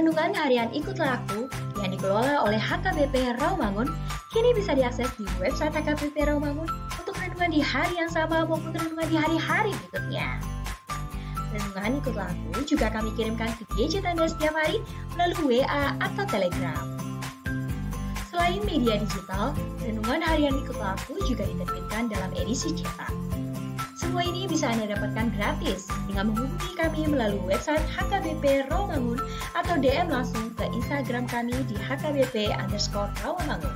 Renungan harian Ikutlah Aku yang dikelola oleh HKBP Rawamangun kini bisa diakses di website HKBP Rawamangun untuk renungan di hari yang sama maupun renungan di hari-hari berikutnya. Renungan Ikutlah Aku juga kami kirimkan ke gadget Anda setiap hari melalui WA atau Telegram. Selain media digital, renungan harian Ikutlah Aku juga diterbitkan dalam edisi cetak. Semua ini bisa Anda dapatkan gratis dengan menghubungi kami melalui website HKBP Rawamangun atau DM langsung ke Instagram kami di HKBP_Rawamangun.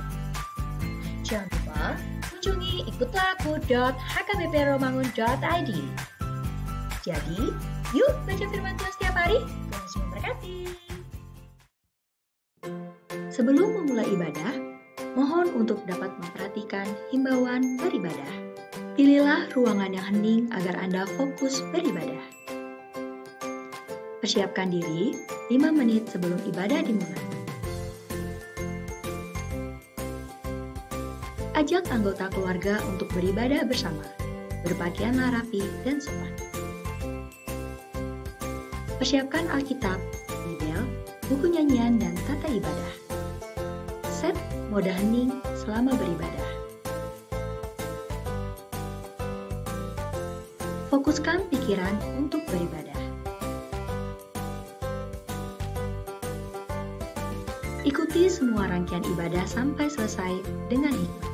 Jangan lupa kunjungi ikutlahku.hkbprawamangun.id. Jadi, yuk baca firman Tuhan setiap hari. Tuhan memberkati. Sebelum memulai ibadah, mohon untuk dapat memperhatikan himbauan beribadah. Pilihlah ruangan yang hening agar Anda fokus beribadah. Persiapkan diri 5 menit sebelum ibadah dimulai. Ajak anggota keluarga untuk beribadah bersama. Berpakaianlah rapi dan sopan. Persiapkan Alkitab, Bibel, buku nyanyian, dan tata ibadah. Set mode hening selama beribadah. Fokuskan pikiran untuk beribadah. Ikuti semua rangkaian ibadah sampai selesai dengan hikmat.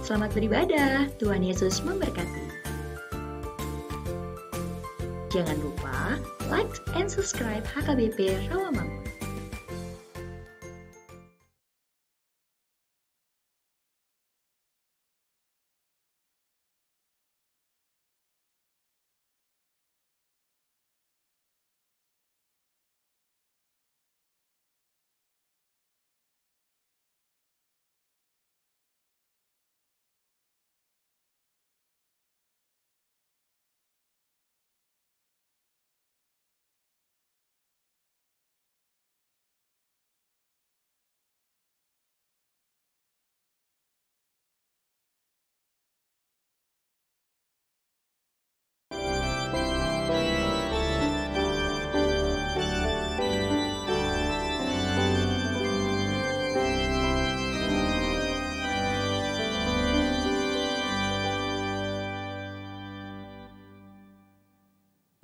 Selamat beribadah, Tuhan Yesus memberkati. Jangan lupa like and subscribe HKBP Rawamangun.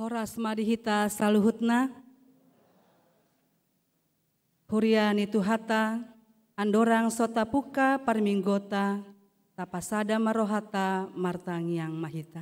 Horas madihita saluhutna, hurian itu hata, andorang sota puka parminggota, tapasada marohata martang yang mahita.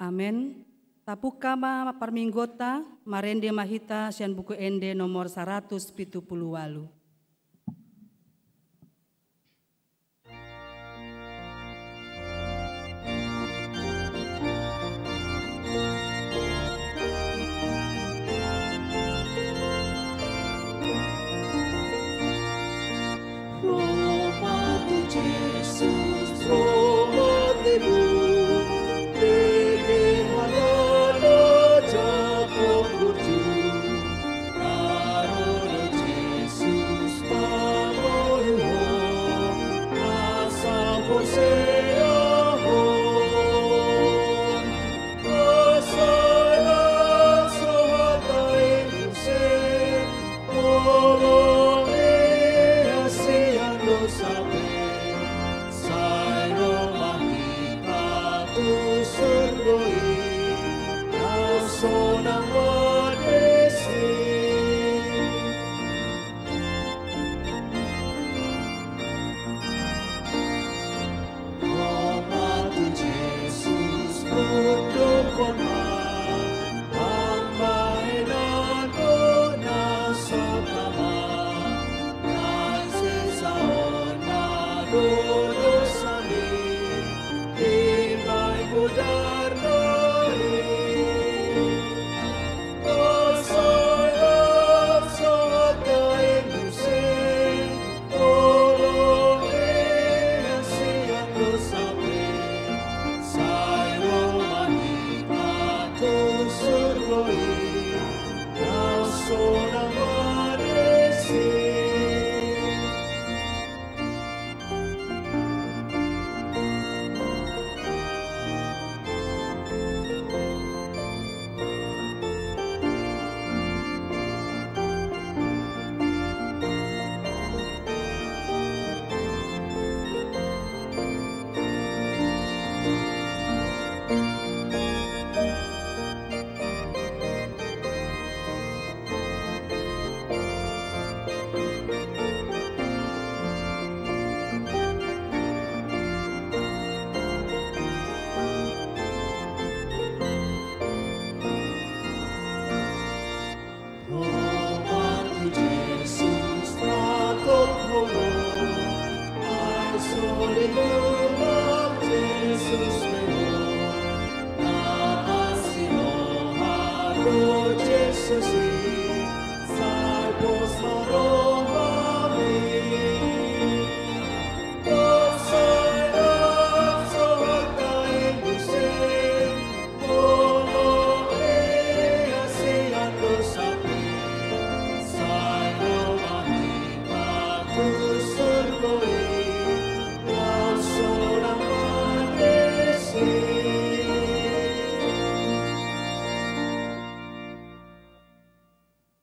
Amen. Tapukama parminggota marende mahita sian buku ende nomor 178. Yesus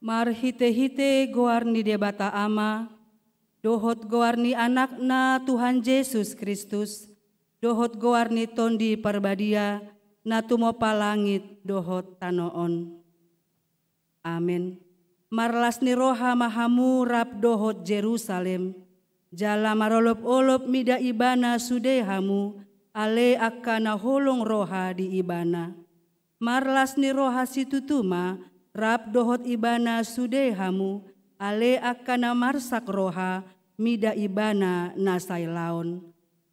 Marhite-hite goarni debata ama, dohot goarni anakna Tuhan Yesus Kristus, dohot goarni tondi parbadia, na tumopa langit dohot tanoon. Amin. Marlasni roha mahamu rap dohot Jerusalem, jala marolop-olop mida ibana sudehamu, ale akana holong roha di ibana. Marlasni roha situtuma, rap dohot ibana sudehamu, ale akana marsak roha, mida ibana nasai laon.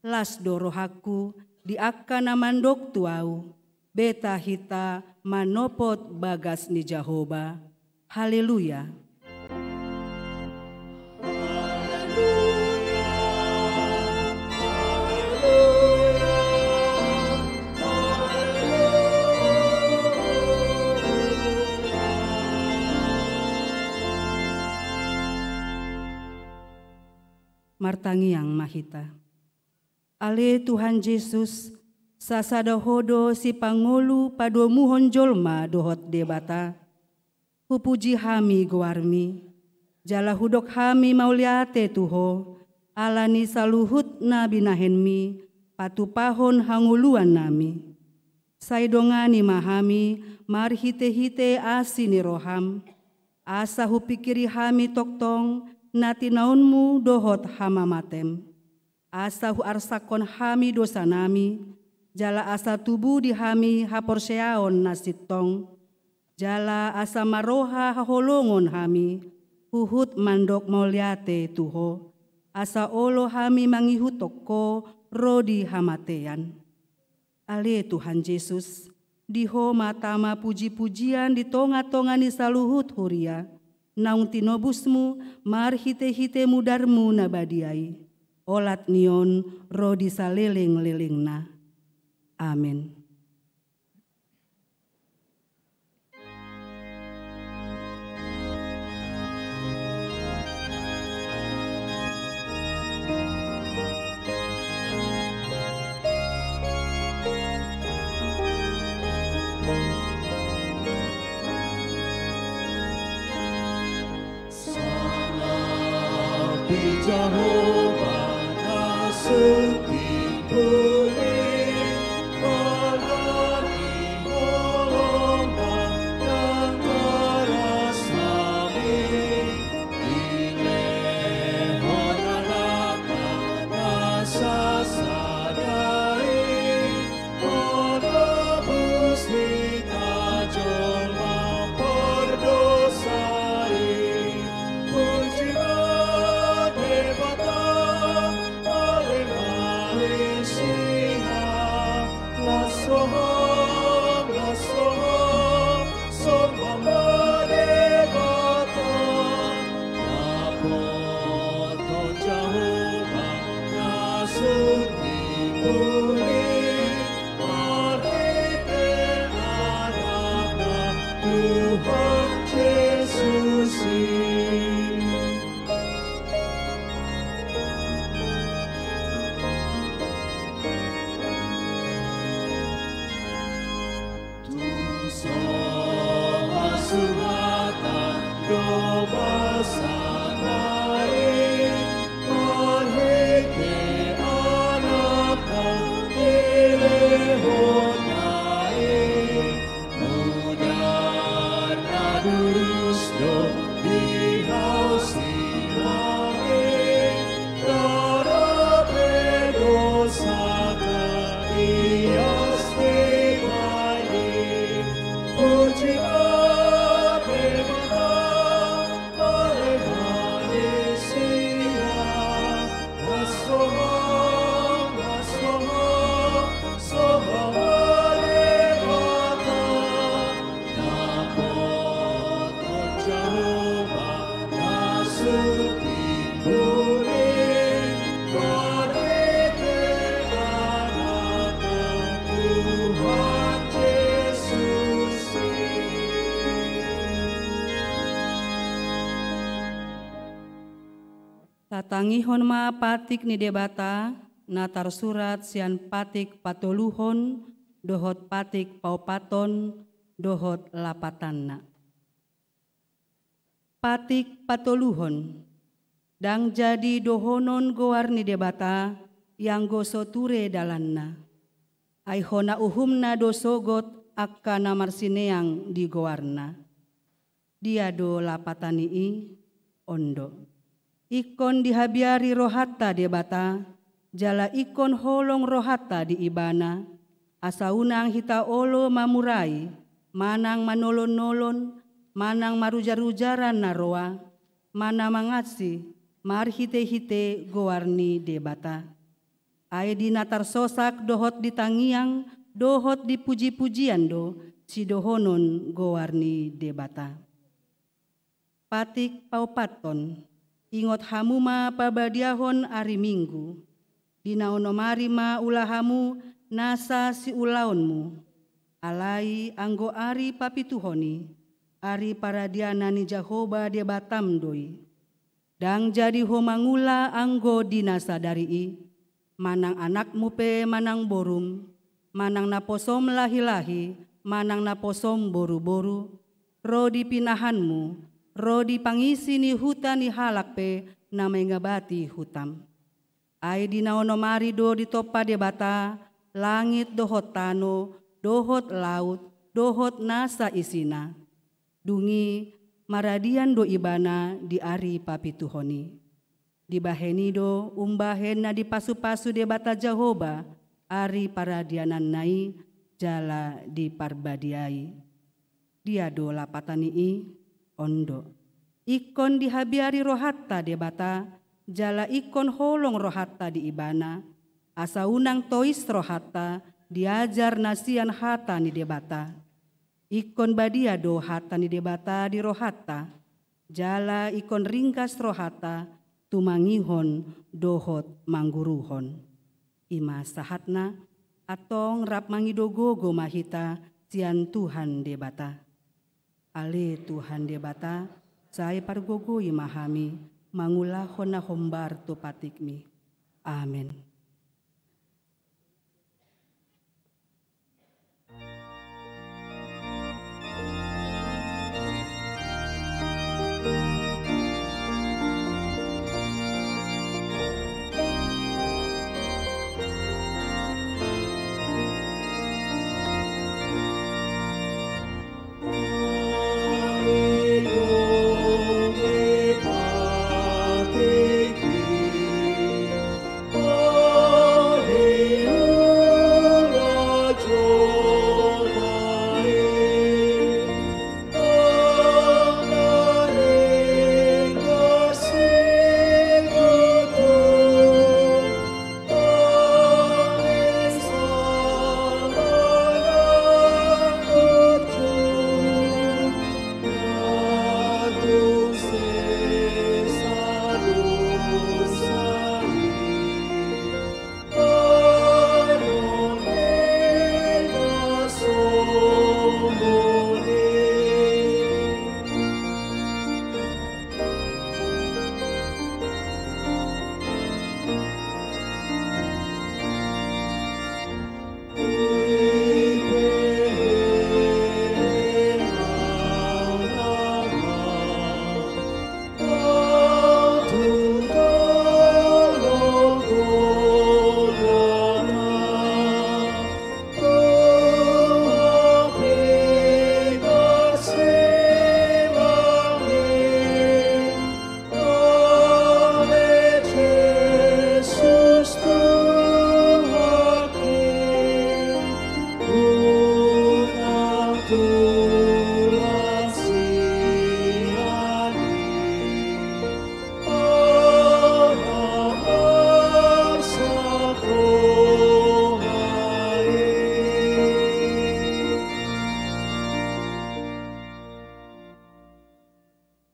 Las do rohaku, di akana mandok tuau, beta hita manopot bagas ni Jehovah. Haleluya. Martangiang mahita. Ale Tuhan Yesus, sasada hodo si pangolu padomuhon jolma dohot debata. Pupuji hami goarmi, jala hudok hami mauliate tuho, alani saluhut na binahenmi, patupahon hanguluan nami. Saidongani mahami, marhite-hite asini roham, asa hupikiri hami toktong, nati naunmu dohot hama matem. Asa hu arsakon hami dosa nami, jala asa tubuh di hami haporseaon nasitong. Jala asa maroha haholongon hami, huhut mandok mauliate tuho. Asa olo hami mangihutoko rodi hamatean. Ale Tuhan Yesus, diho matama puji-pujian di tonga-tongani saluhut huria. Naung tinobusmu marhite-hite mudarmu nabadiai, olat nion rodi saleleng-lelengna. Amin. Jehovah naseti puri palani golomba yang terasami ile honalaka nasa sadai olabus kita jolma perdosai pujilah Sing Tatangihon ma patik ni debata, natar surat sian patik patoluhon, dohot patik paupaton, dohot lapatanna. Patik patoluhon, dang jadi dohonon goar ni debata, yang goso ture dalanna. Aihona uhumna dosogot akka namarsineang di goarna. Dia do lapatanii ondo. Ikon dihabiari rohata debata, jala ikon holong rohata di ibana, asa unang hita olo mamurai, manang manolon-nolon, manang marujar-rujaran naroa, mana mangasi, marhite-hite goarni debata. Ai di natar sosak dohot di tangiang, dohot di puji-pujian do, si dohonon goarni debata. Patik paupaton, ingot hamuma pabadiahon ari minggu, dinaonomari ma ulahamu nasa si ulaonmu, alai anggo ari papituhoni, ari paradiana ni Jahoba debatam doi, dang jadi homangula anggo dinasa darii, manang anakmu pe manang borum, manang naposom lahi-lahi, manang naposom boru-boru, ro dipinahanmu, ro dipangisi ni hutan ni halak pe namai ngabati hutam. Ai dinaonomari do ditopa debata, langit dohot tano, dohot laut, dohot nasa isina. Dungi maradian do ibana di ari papituhoni. Dibaheni do umbahen na dipasu-pasu debata Jahoba, ari paradianan nai jala diparbadiai. Dia do lapatanii ondo. Ikon dihabiari rohata debata, jala ikon holong rohata di ibana, asa unang tois rohata, diajar nasian hata ni debata. Ikon badia do hata ni debata di rohata, jala ikon ringkas rohata, tumangihon dohot mangguruhon. Ima sahatna, atong rap mangidogogo mahita, sian Tuhan debata. Ale Tuhan debata, saya pargogo imahami, mangulahon na hombar to patikmi. Amen.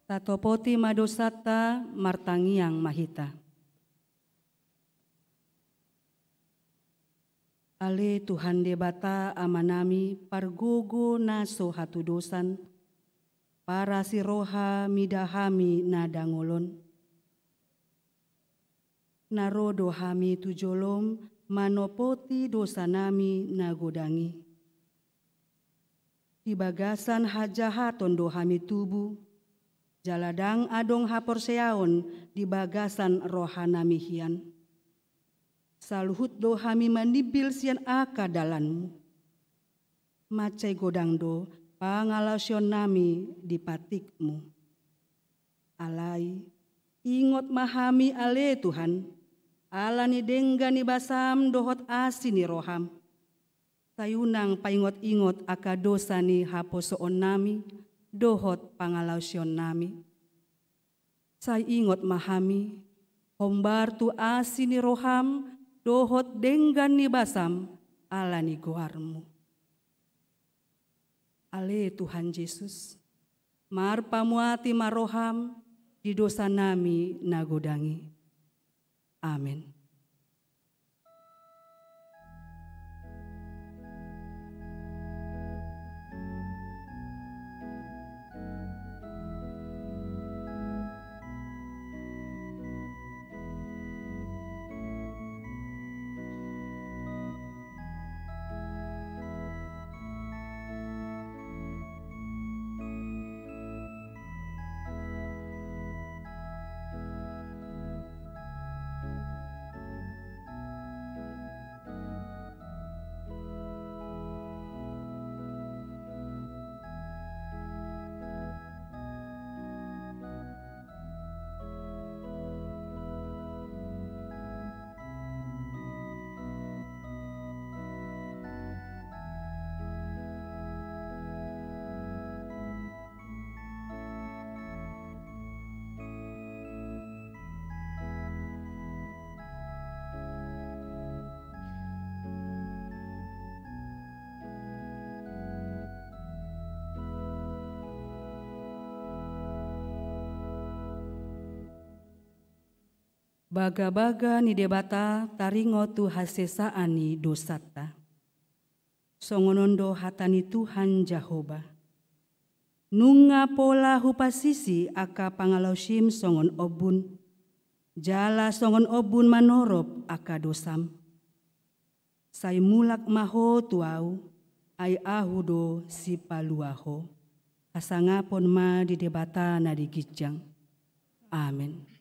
Tatopoti madosata martangiang mahita. Ale Tuhan debata amanami pargogo naso hatudosan, para si roha midahami na dangolon. Narodo hami tujolom manopoti dosa nami nagodangi. Di bagasan hajahaton do hami tubuh, jaladang adong haporseaon di bagasan rohanami hian. Saluhut do hami manibil sian aka dalanmu. Macai godang do pangalasion nami di patikmu. Alai, ingot mahami ale Tuhan, alani denggani basam dohot asini roham. Sayunang paingot-ingot aka dosani haposoon nami, dohot pangalausion nami. Say ingot mahami, hombar tu asini roham, dohot denggani basam, alani goarmu. Ale Tuhan Yesus, marpamuati maroham, di dosa nami nagodangi. Amin. Baga-baga ni debata taringo tu hasesaani dosata. Songonondo hatani Tuhan Jehovah. Nunga pola hupasisi aka pangalausim songon obun. Jala songon obun manorop aka dosam. Say mulak maho tuau, ay ahudo si paluaho. Asangapon ma di debata na di gijang. Amin.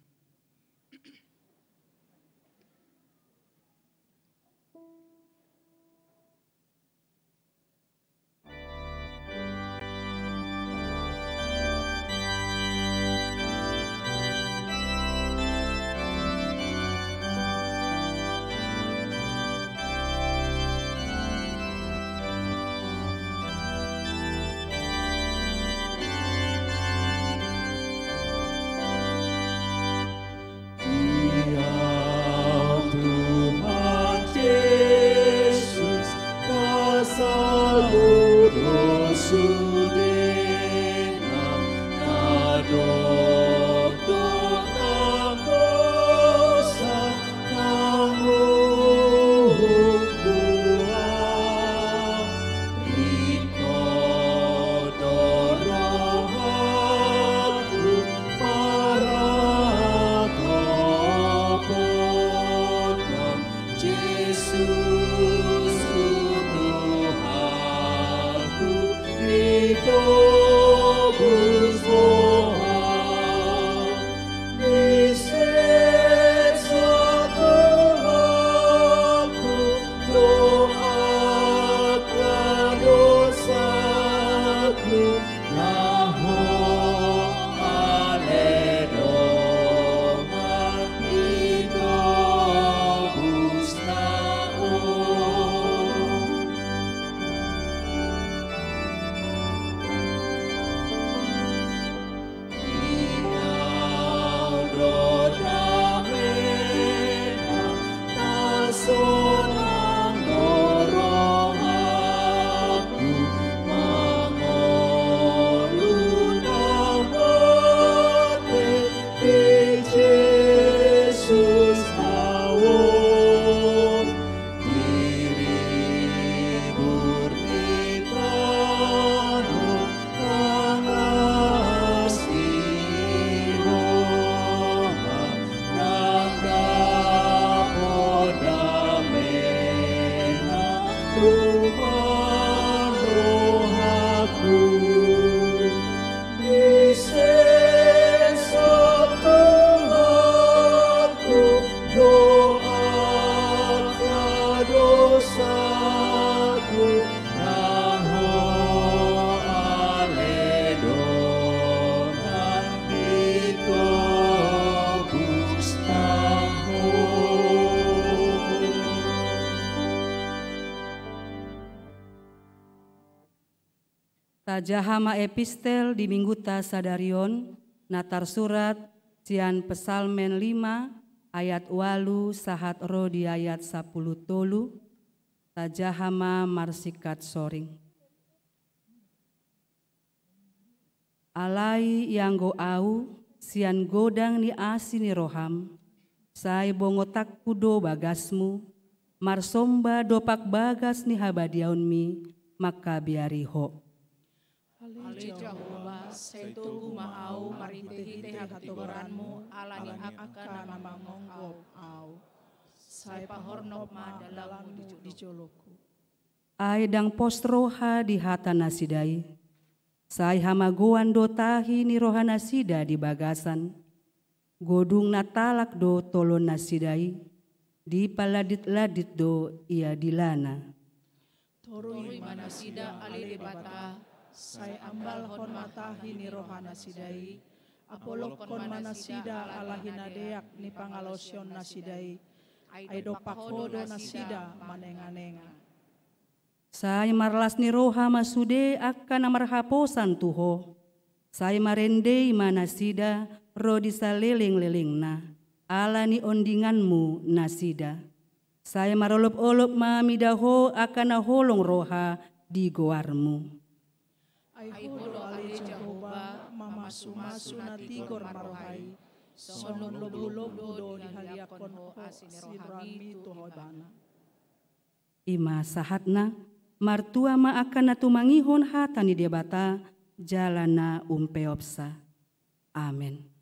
Tajahama epistel di mingguta sadarion, natar surat sian pesalmen 5 ayat 8 sahat ro di ayat 10 tolu. Tajahama marsikat soring. Alai yang go au sian godang ni asini roham, sai bongotak kudo bagasmu, marsomba dopak bagas ni habadiaunmi, maka biariho. Ali Jehovah, saya tunggu mahau marinte-hite hatobaranmu, alani akan nama monggop au. Saya pahornop ma dalammu dijoloku. Aidang postroha di hata nasidai, sai hamagoan do tahi ni roha nasida di bagasan, godung natalak do tolon nasidai, di paladit-ladit do ia dilana. Torui manasida ali debata, saya ambal hon matahi ni rohana sidai, apolok kon manasida ala hinadeak ni pangalosion nasidai, aido pakodo nasida manenga-nenga. Saya marlas ni roha masude akan amarhaposan tuho, saya marendei manasida rodi saleleng-lelengna, ala ni ondinganmu nasida. Saya marolop-olop mamidaho akan naholong roha di goarmu. Aihudo ali Jehovah, mamasu-masu na tigor marohai, sonon lobu-lobu do dihaliakon ho sinrami tuhodana. Ima sahatna, martua ma akan natumangihon hata ni debata, jalana umpeopsa. Amin.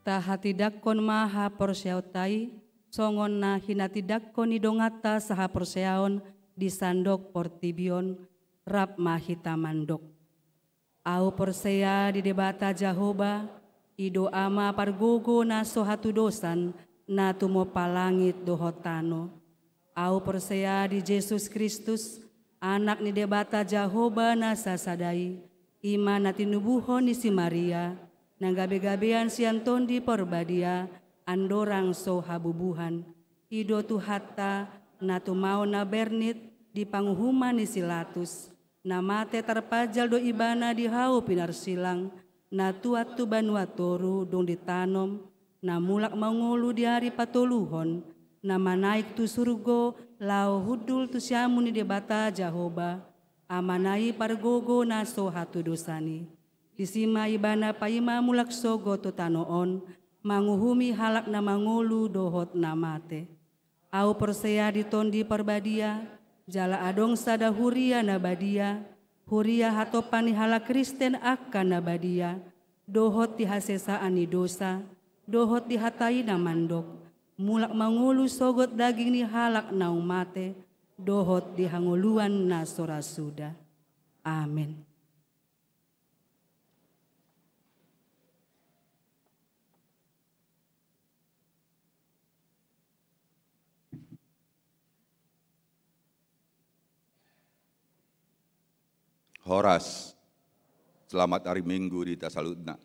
Tahatidakkon maha porseautai, songon na hinatidakkon idongata saha porseaon di sandok portibion, rap mahita mandok. Au porsea di debata Jahoba, ido ama pargogo na sohatu dosan, na tumo palangit dohotano. Au porsea di Yesus Kristus, anak ni debata Jahoba na sasadai, ima na tinubuhon ni si Maria, nang gabe-gabean sianton di porbadia, andorang so habubuhan, ido tu hatta na tumao na bernit di panguhuman ni silatus, Nama te terpajal do ibana di hau pinar silang, na tuatu banua toru dong ditanom, na mulak mangolu di hari patoluhon, nama naik tu surgo, lau hudul tu siamuni di bata Jahoba, amanai pargogo naso hatu dosani. Disima ibana paima mulak sogo tu tanoon, manguhumi halak na mangolu dohot namate. Au persea ditondi perbadia, jala adong sada huria nabadia, huria hatopani hala Kristen akan nabadia, dohot di hasesaani dosa, dohot di hatai namandok, mulak mangulu sogot daging ni halak naung mate, dohot di hanguluan na sorasuda. Amin. Horas, selamat hari Minggu di Tasaludna.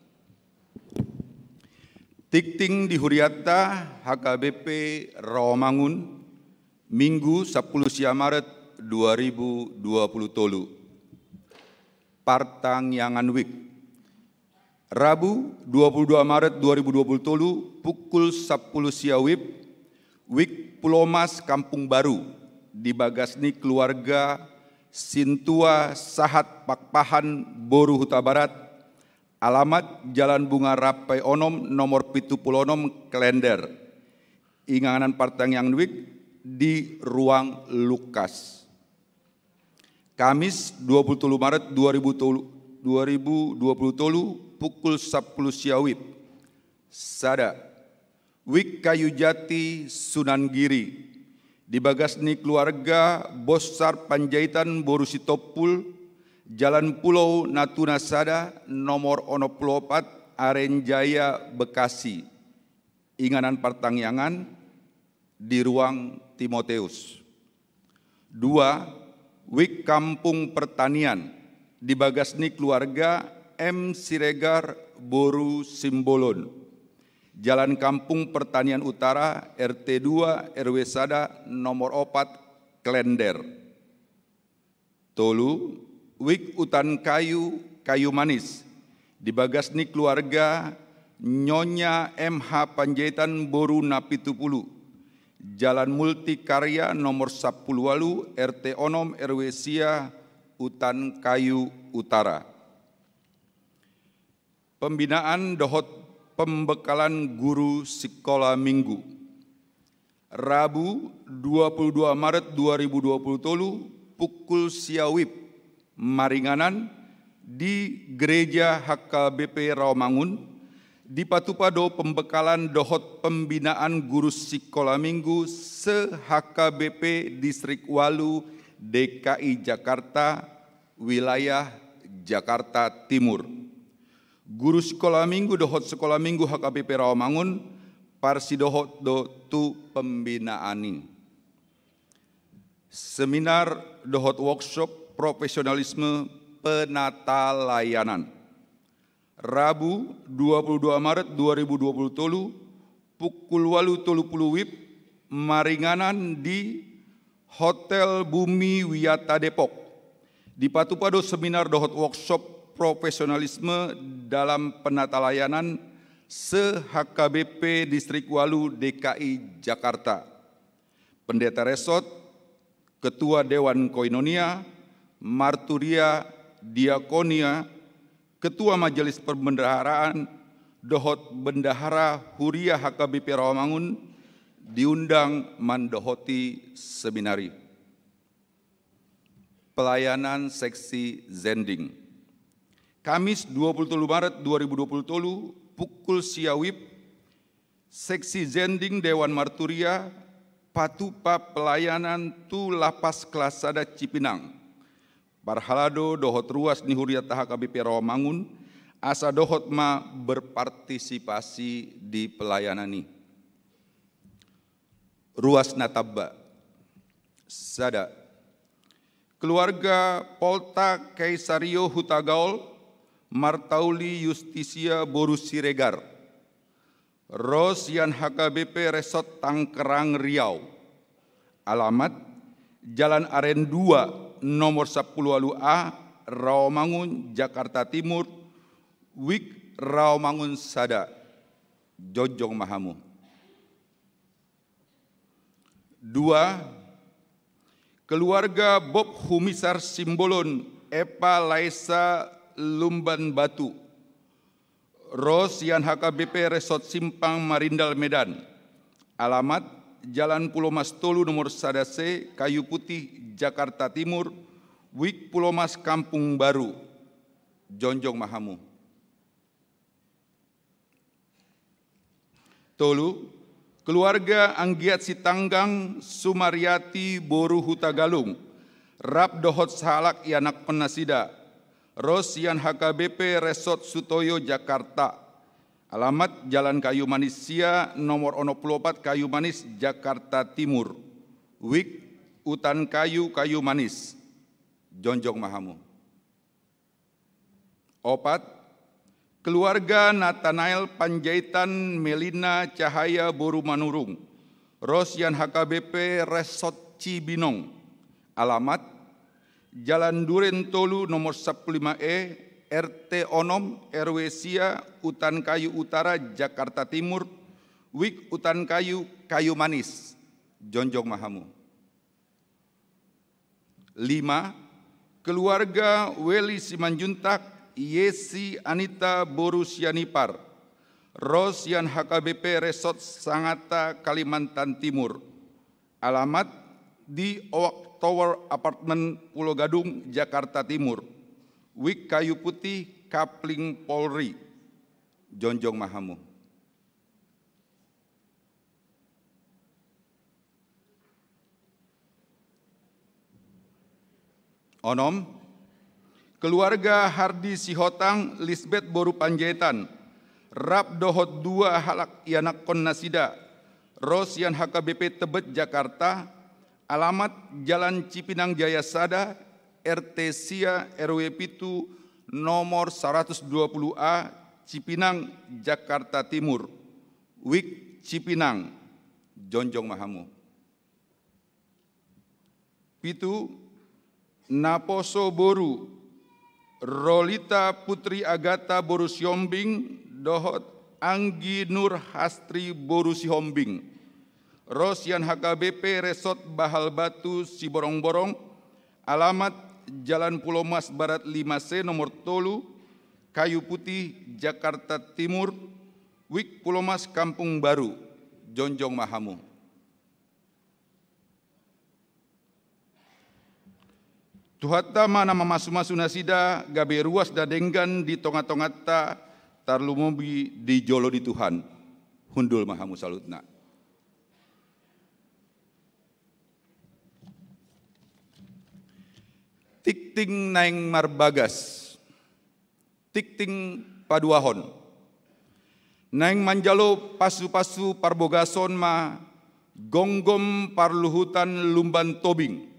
Tikting di Huriata HKBP Rawamangun, Minggu 10 Maret 2020 tolu. Partang Yangan Wik, Rabu 22 Maret 2020 tolu, pukul 10 siawib, Wik Pulau Mas Kampung Baru, di Bagasni keluarga Sintua Sahat Pakpahan Boru Huta Barat, alamat Jalan Bunga Rapai Onom nomor 76 Klender, Ingangan Partang Yang Nwik di Ruang Lukas. Kamis 23 Maret 2020 pukul 10 siawib, Sada, Wik Kayu Jati Sunan Giri, di Bagasni keluarga Bosar Panjaitan Boru Sitopul, Jalan Pulau Natuna Sada nomor 04 Arenjaya Bekasi, Inganan Partangyangan di Ruang Timoteus. 2. Wik Kampung Pertanian di Bagasni keluarga M. Siregar Boru Simbolon, Jalan Kampung Pertanian Utara, RT 2 RW Sada nomor 4 Klender. Tolu, Wik Utan Kayu Manis di Bagasni keluarga Nyonya MH Panjaitan Boru Napitupulu, Jalan Multikarya nomor 10 Walu RT Onom RW Sia Utan Kayu Utara. Pembinaan dohot pembekalan guru sekolah minggu, Rabu 22 Maret 2020 tolu, pukul siawib, maringanan di Gereja HKBP Rawamangun, di Patupado pembekalan dohot pembinaan guru sekolah minggu se-HKBP Distrik Walu DKI Jakarta, wilayah Jakarta Timur. Guru sekolah minggu dohot sekolah minggu HKBP Rawamangun, parsi dohot do tu pembinaani. Seminar dohot workshop profesionalisme penata layanan, Rabu 22 Maret 2020 tolu, pukul 8.30 WIB, maringanan di Hotel Bumi Wiyata Depok. Di Patupado seminar dohot workshop profesionalisme dalam penata layanan se-HKBP Distrik Walu DKI Jakarta. Pendeta Resot, Ketua Dewan Koinonia, Marturia Diakonia, Ketua Majelis Perbendaharaan, Dohot Bendahara Huria HKBP Rawamangun, diundang mandohoti seminari. Pelayanan seksi Zending, Kamis 27 Maret 2020 tolu, pukul siawib, seksi Zending Dewan Marturia, Patupa pelayanan tu lapas kelas sada Cipinang, Parhalado dohot ruas ni Huriat HKBP Rawamangun, asa dohot ma berpartisipasi di pelayanan ini. Ruas Natabba, Sada, keluarga Polta Kaisario Hutagaol, Martauli Justisia Boru Siregar, Rosian HKBP Resort Tangkerang Riau, alamat Jalan Aren 2 nomor 10A Rawamangun, Jakarta Timur, WIK Rawamangun Sada, Jonjong Mahamu. 2. Keluarga Bob Humisar Simbolon, Epa Laisa Lumban Batu, Ros Yan HKBP Resort Simpang Marindal Medan. Alamat Jalan Pulau Mas Tolu nomor 1C, Kayu Putih, Jakarta Timur, WIK Pulau Mas Kampung Baru, Jonjong Mahamu. Tolu, keluarga Anggiat Sitanggang Sumaryati Boru Hutagalung, Rap Dohot Salak Yanak Penasida, Rosian HKBP Resort Sutoyo Jakarta. Alamat Jalan Kayu Manis Sia nomor 04 Kayu Manis, Jakarta Timur, WIK Utan Kayu Kayu Manis, Jonjong Mahamu. 4. Keluarga Nathanael Panjaitan Melina Cahaya Boru Manurung, Rosian HKBP Resort Cibinong. Alamat Jalan Duren Tolu nomor 15E, RT Onom, RW Sia, Utan Kayu Utara, Jakarta Timur, WIK Utan Kayu Kayu Manis, Jonjong Mahamu. 5. Keluarga Weli Simanjuntak, Yesi Anita Boru Sianipar, Rosian HKBP Resort Sangata, Kalimantan Timur. Alamat di Owak Tower Apartemen Pulau Gadung, Jakarta Timur, WIK Kayu Putih Kapling Polri, Jonjong Mahamu. Onom, keluarga Hardi Sihotang Lisbeth Boru Panjaitan, Rap Dohot 2 Halak Yanak Konnasida, Rosian HKBP Tebet Jakarta. Alamat Jalan Cipinang Jaya Sada, RT Sia RW Pitu nomor 120A, Cipinang, Jakarta Timur, WIK Cipinang, Jonjong Mahamu. 7. Naposo Boru, Rolita Putri Agata Boru Siombing, Dohot Anggi Nur Hastri Boru Sihombing, Rosian HKBP Resort Bahal Batu Siborong-Borong. Alamat Jalan Pulau Mas Barat 5C nomor Tolu, Kayu Putih, Jakarta Timur, WIK Pulau Mas Kampung Baru, Jonjong Mahamu. Tuhatama nama masu-masu nasida gabe ruas dadenggan di tonga-tongata tarlumobi di jolo di Tuhan. Hundul Mahamu salutna. Tikting naing marbagas, tikting paduahon, naing manjalo pasu-pasu parbogason ma, gonggom parluhutan lumban tobing,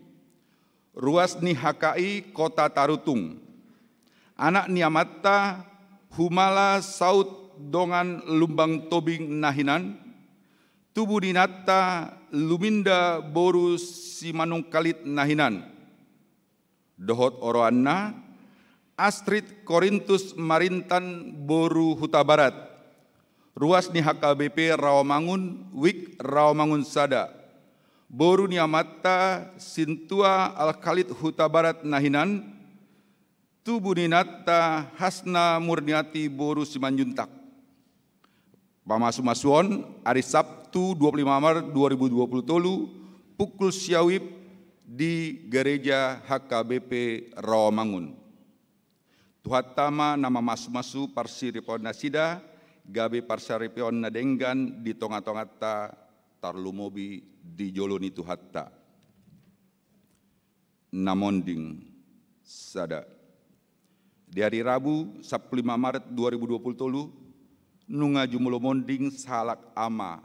ruas ni HKI Kota Tarutung, anak niamata humala saut dongan lumbang tobing nahinan, tubuh dinata luminda boru simanung kalit nahinan, Dohot Oroanna, Astrid Korintus Marintan Boru Huta Barat, ruas ni HKBP Rawamangun, WIK Rawamangun Sada, Boru Niamata Sintua Al-Khalid Huta Barat Nahinan, tubuh ninata Hasna Murniati Boru Simanjuntak. Pamasu-masuon hari Sabtu 25 Maret 2020 tolu pukul siawib di Gereja HKBP Rawamangun. Tuhatama nama masu-masu parsiripion nasida, gabe parsiripion nadenggan di tonga-tongata tarlumobi di joloni tuhatta. Namonding sada. Di hari Rabu 15 Maret 2020 tolu, nunga jumulo monding salak ama,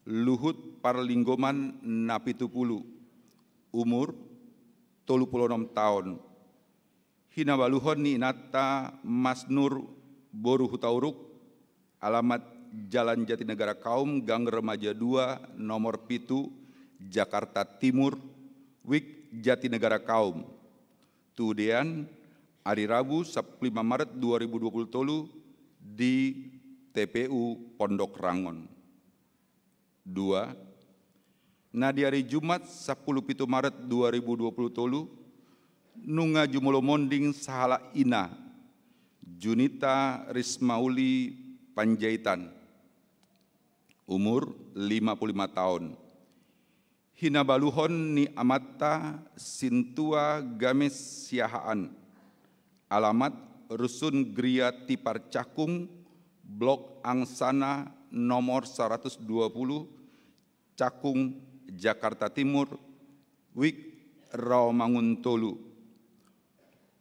Luhut Parlinggoman napitupulu, umur 36 tahun. Hinabaluhon ni inata Mas Nur Boru Hutauruk, alamat Jalan Jatinegara Kaum, Gang Remaja 2, nomor Pitu, Jakarta Timur, Wik Jatinegara Kaum. Tudean hari Rabu 15 Maret 2020 tolu di TPU Pondok Rangon. 2. Nah di hari Jumat 10 Maret 2020 tolu nunga jumulo monding sahala ina Junita Rismauli Panjaitan umur 55 tahun. Hina baluhon ni amata Sintua Games Siahaan. Alamat Rusun Gria Tipar Cakung, Blok Angsana nomor 120, Cakung, Jakarta Timur, Wik Rawamangun tolu.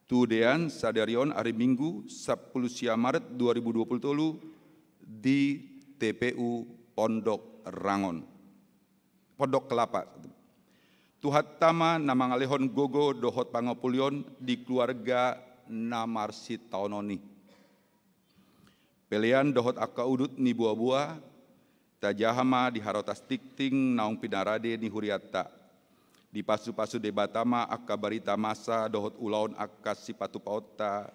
Tudean sadarion hari Minggu 10 Maret 2020 tolu di TPU Pondok Rangon. Pondok Kelapa. Tuhat tama nama ngalehon gogo dohot pangapulion di keluarga Namarsi Taunoni. Pelian dohot akka udut ni buah-buah, tajahama di harotas tikting naung pinarade ni huriata. Di pasu-pasu debatama akka barita masa dohot ulaun akka sipatu paota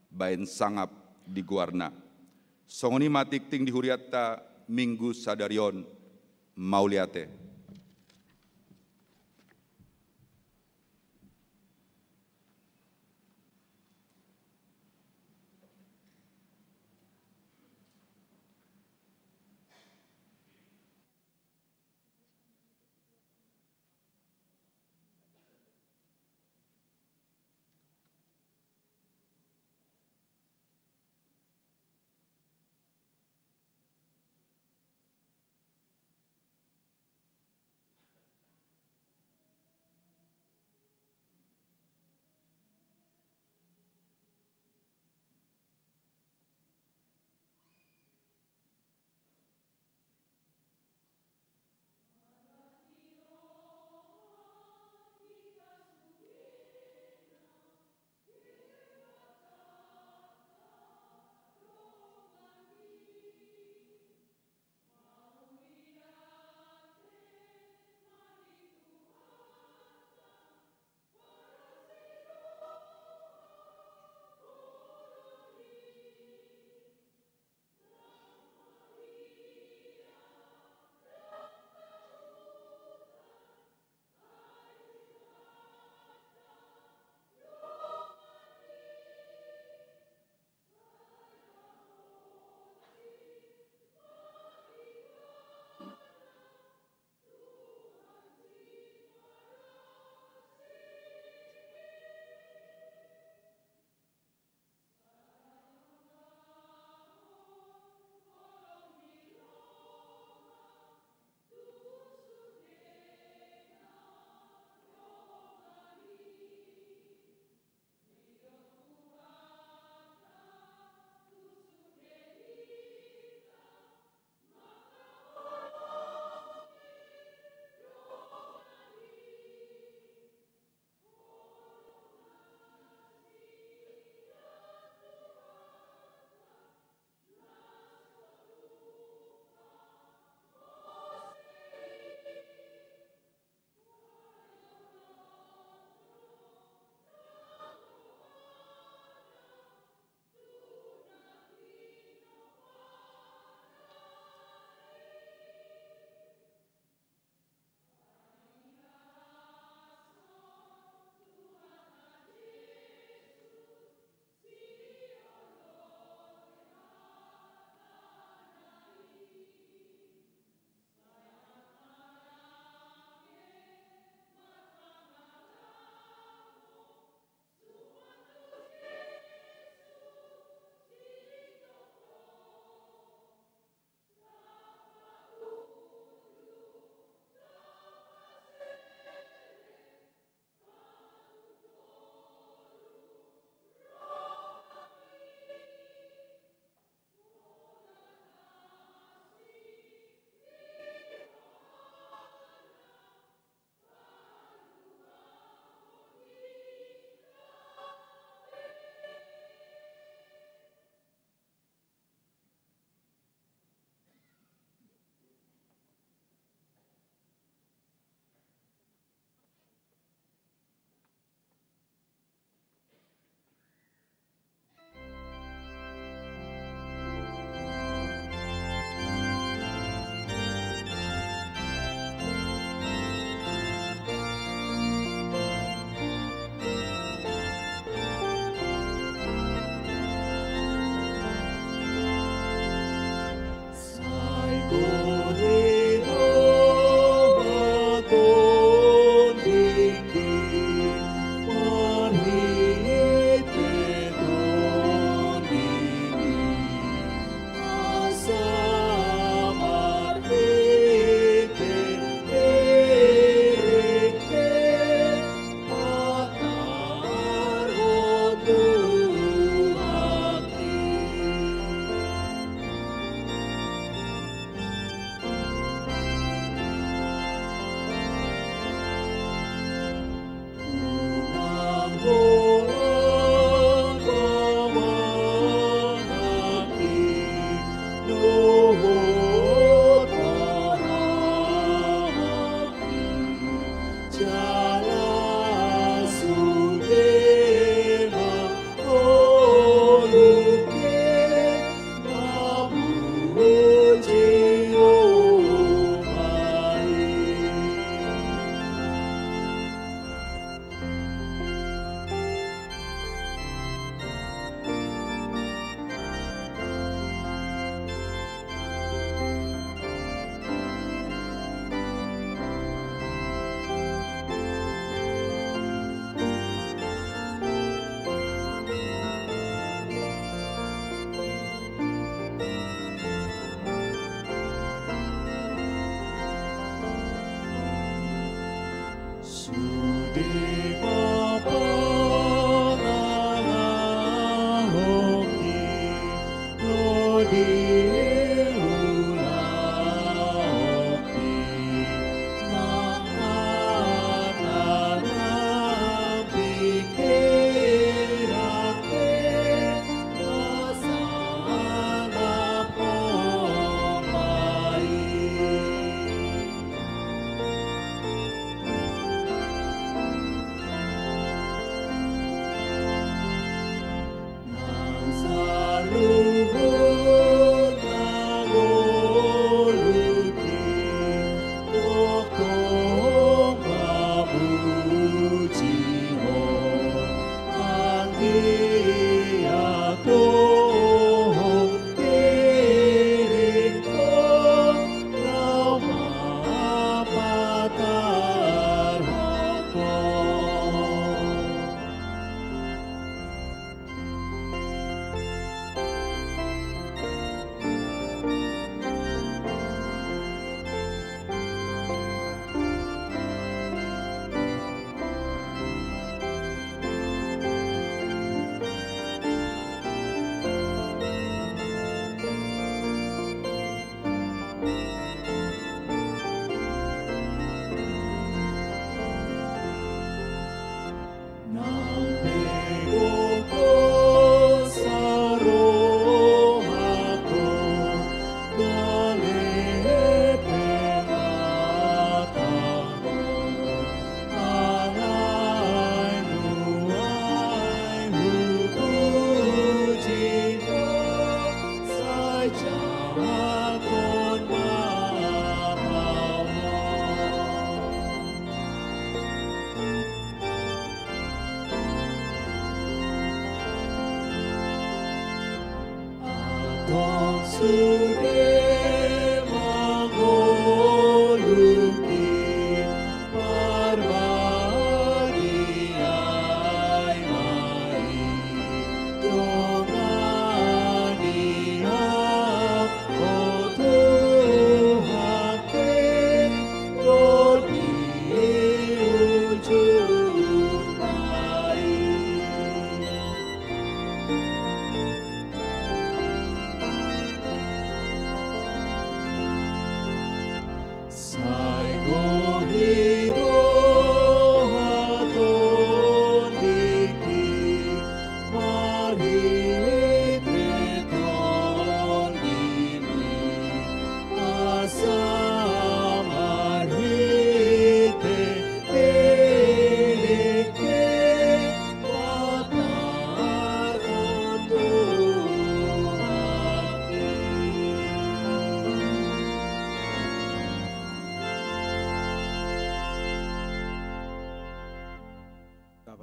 bain sangap di guarna. Songoni matikting di huriata Minggu sadarion mauliate.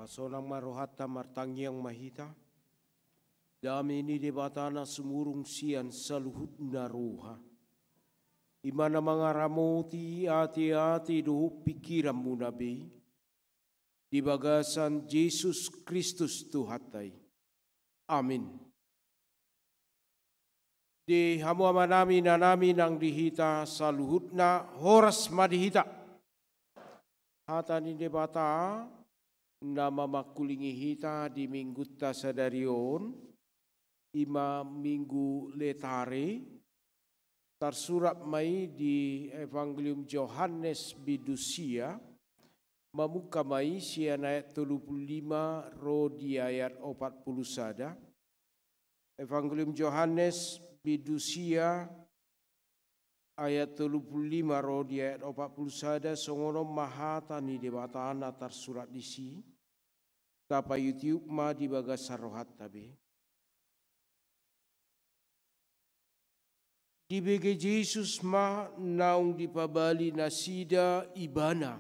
Sonang marohata martangyang mahita. Dami ini debatana sumurung sian saluhut naruha. Imana mangaramoti hati-hati doh pikiranmu nabi. Di bagasan Yesus Kristus Tuhatai. Amin. Di hamu amanami nanami nang dihita saluhutna horas madihita. Hatani debata nama makulingi hita di minggu tasadarion, ima minggu letare, tersurat mai di Evangelium Yohanes bidusia, mamuka mai sian ayat 35 ro di ayat 40 sada. Evangelium Yohanes bidusia ayat 35 ro di ayat 40 sada songono mahatani debatana tersurat di si. Tapa YouTube ma di bagas sarohat tabe. Di bege Yesus ma naung dipabali nasida ibana.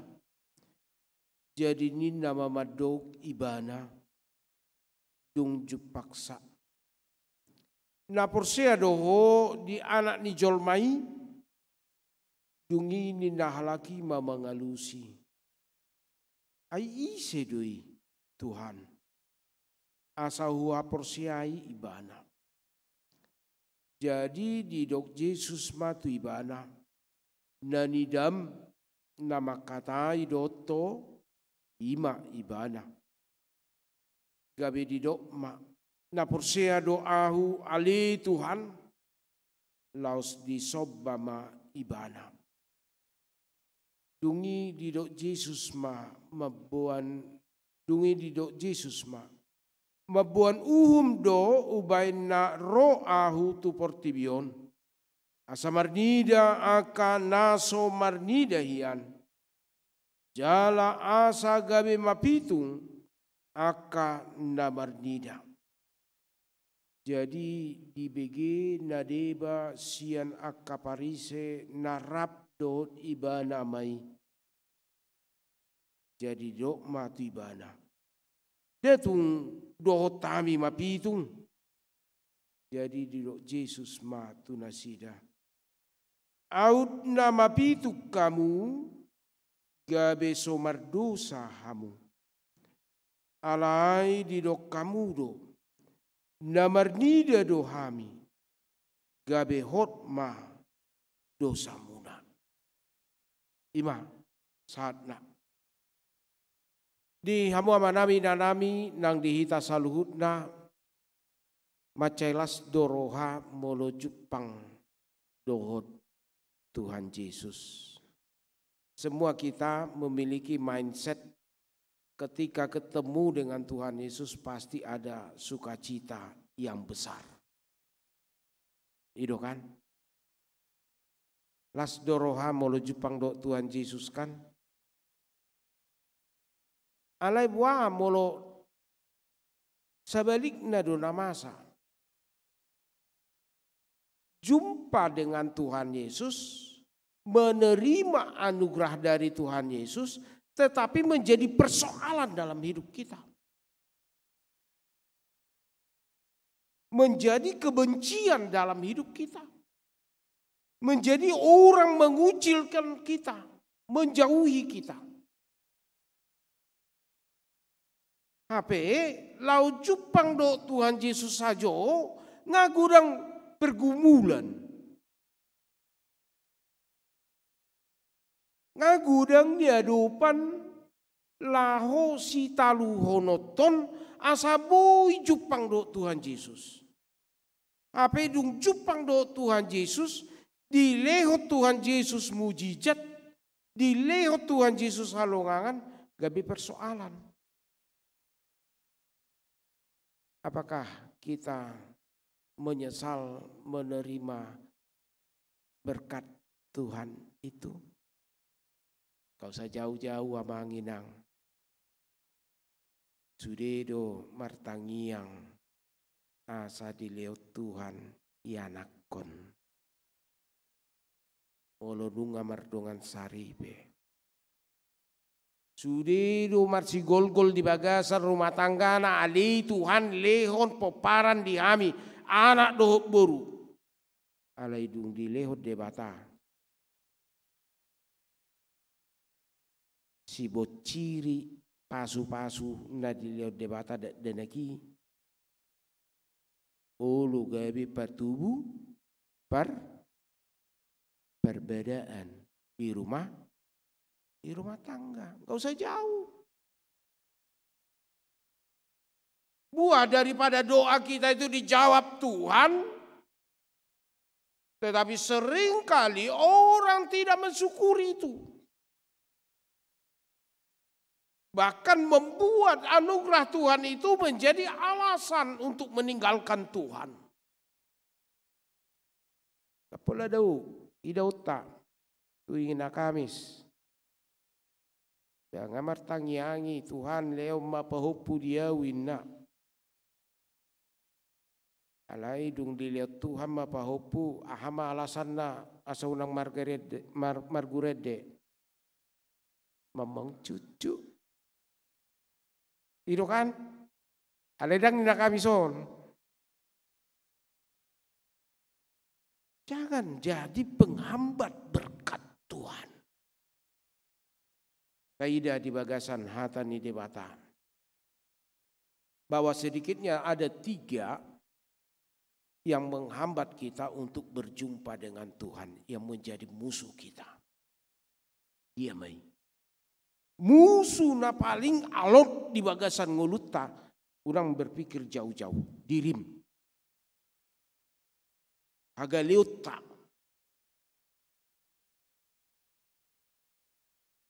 Jadi ni nama madog ibana. Dung jupaksa. Na porsea doho di anak ni jolmai. Dungi ni nahalaki ma mangalusi. Ai ise doi. Tuhan, asahua porsiai ibana. Jadi di dok Yesus matu ibana, nanidam nama katai doto ima ibana. Gabe di dokma. Na porsea doahu ali Tuhan. Laos di sobbama ibana. Dungi di dok Yesus ma mabuan. Dungi di dok Yesus ma. Mabuan uhum do ubain na roahu tu portibion. Asa marnida aka naso marnida hian. Jala asa gabe mapitung aka na marnida. Jadi di BG nadeba sian aka parise narap dot ibana mai. Jadi dok matu ibana. Detung doh tami mapitung. Jadi di dok Yesus matu nasida. Aut nama pitu kamu gabe somar dosa hamu. Alai di dok kamu do. Namar nida do hami. Gabe hot ma dosa muna. Ima saat nak. Di hamu amanami nanami nang dihita saluhut na macailas doroha molo Jepang dohot Tuhan Yesus. Semua kita memiliki mindset ketika ketemu dengan Tuhan Yesus pasti ada sukacita yang besar. Itu kan? Las doroha molo Jepang do Tuhan Yesus kan? Alai buah molo sebaliknya do namasa. Jumpa dengan Tuhan Yesus, menerima anugerah dari Tuhan Yesus, tetapi menjadi persoalan dalam hidup kita. Menjadi kebencian dalam hidup kita. Menjadi orang mengucilkan kita, menjauhi kita. HP lau Jepang do Tuhan Yesus sajo ngagurang pergumulan. Ngagudang di hadapan laho si talu honoton asaboi Jepang do Tuhan Yesus. Apa dung Jepang do Tuhan Yesus dilehot Tuhan Yesus mujizat, dilehot Tuhan Yesus halongangan gabi persoalan. Apakah kita menyesal menerima berkat Tuhan itu? Kau usah jauh-jauh sama nginang. Sudedo martangiang asa dileot Tuhan ianakon. Olo nunga mardongan saribe. Sudedo marsi gol-gol di bagasan rumah tangga na ali Tuhan lehon poparan di hami. Anak dohok boru. Alai dung di lehot debata. Si bociri pasu-pasu na di lehot debata denaki. Olu gabi patubu perbedaan di rumah tangga. Gak usah jauh. Buah daripada doa kita itu dijawab Tuhan. Tetapi seringkali orang tidak mensyukuri itu. Bahkan membuat anugerah Tuhan itu menjadi alasan untuk meninggalkan Tuhan. Kapola daw, idauta, tuwing na Kamis. Yang martangiangi Tuhan leo mapahupu dia winna. Alai dung dilihat Tuhan mapahupu ahama alasan na asa unang margurede. Mamang cucu. Itu kan? Aledang nina kami son. Jangan jadi penghambat berkat Tuhan. Kaidah di bagasan hatani debata. Bahwa sedikitnya ada 3 yang menghambat kita untuk berjumpa dengan Tuhan. Yang menjadi musuh kita. Dia mai. musuh na paling alot di bagasan ngolutta, urang berpikir jauh-jauh, dirim. Haga leota.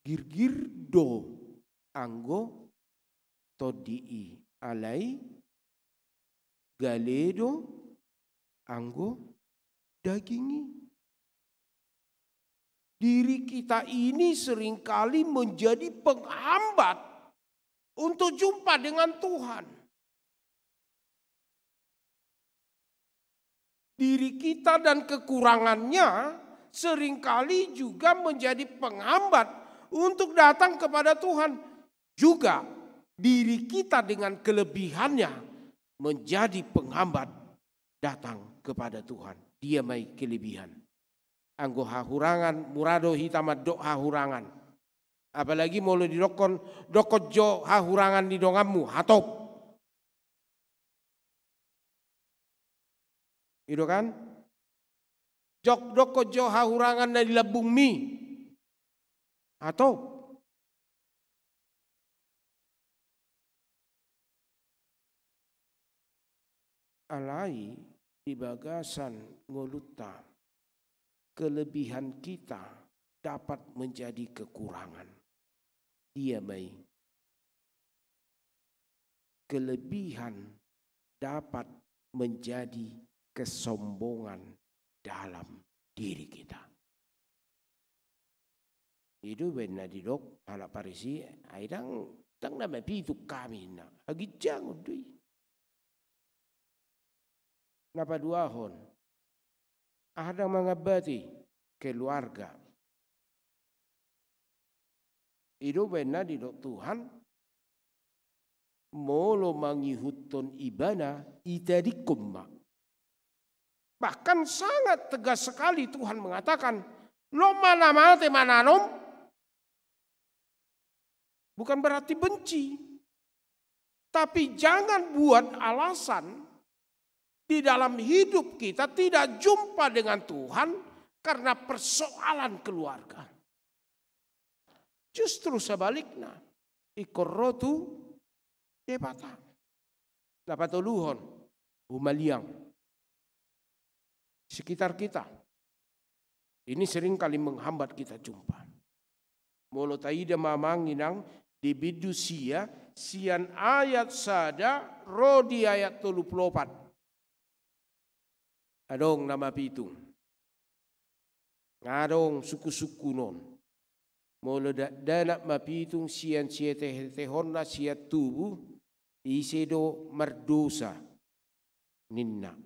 Girgir do anggo todii alai galedo anggo dagingi. Diri kita ini seringkali menjadi penghambat untuk jumpa dengan Tuhan. Diri kita dan kekurangannya seringkali juga menjadi penghambat untuk datang kepada Tuhan. Juga diri kita dengan kelebihannya menjadi penghambat datang kepada Tuhan. Dia mai kelebihan. Anggo hahurangan murado hitamat dok hahurangan. Apalagi mau didokon dokot jo hahurangan di dongamu hatop. Itu kan? Jok dokot jo hahurangan di labung mi hatop. Alai di bagasan ngoluta. Kelebihan kita dapat menjadi kekurangan. Dia baik. Kelebihan dapat menjadi kesombongan dalam diri kita. Itu benar di dok ala parisi aidang tang nama pitu kami nak agi jangan dui. Napa duahon? Ada mengabdi keluarga. Itu benar di dok Tuhan. Molo mangihutun ibana itadikum. Bahkan sangat tegas sekali Tuhan mengatakan, lo mana mate mananom. Bukan berarti benci. Tapi jangan buat alasan di dalam hidup kita tidak jumpa dengan Tuhan karena persoalan keluarga. Justru sebaliknya, ikorrotu debata. Dapat luhon, humaliang. Sekitar kita. Ini sering kali menghambat kita jumpa. Molo taida mamanginang di bidusia sian ayat sada rodi ayat 34. Adong nama pitung. Ngadong suku-suku non. Molo danak mapitung sian tehonna siat tubuh isedo merdosa ninna.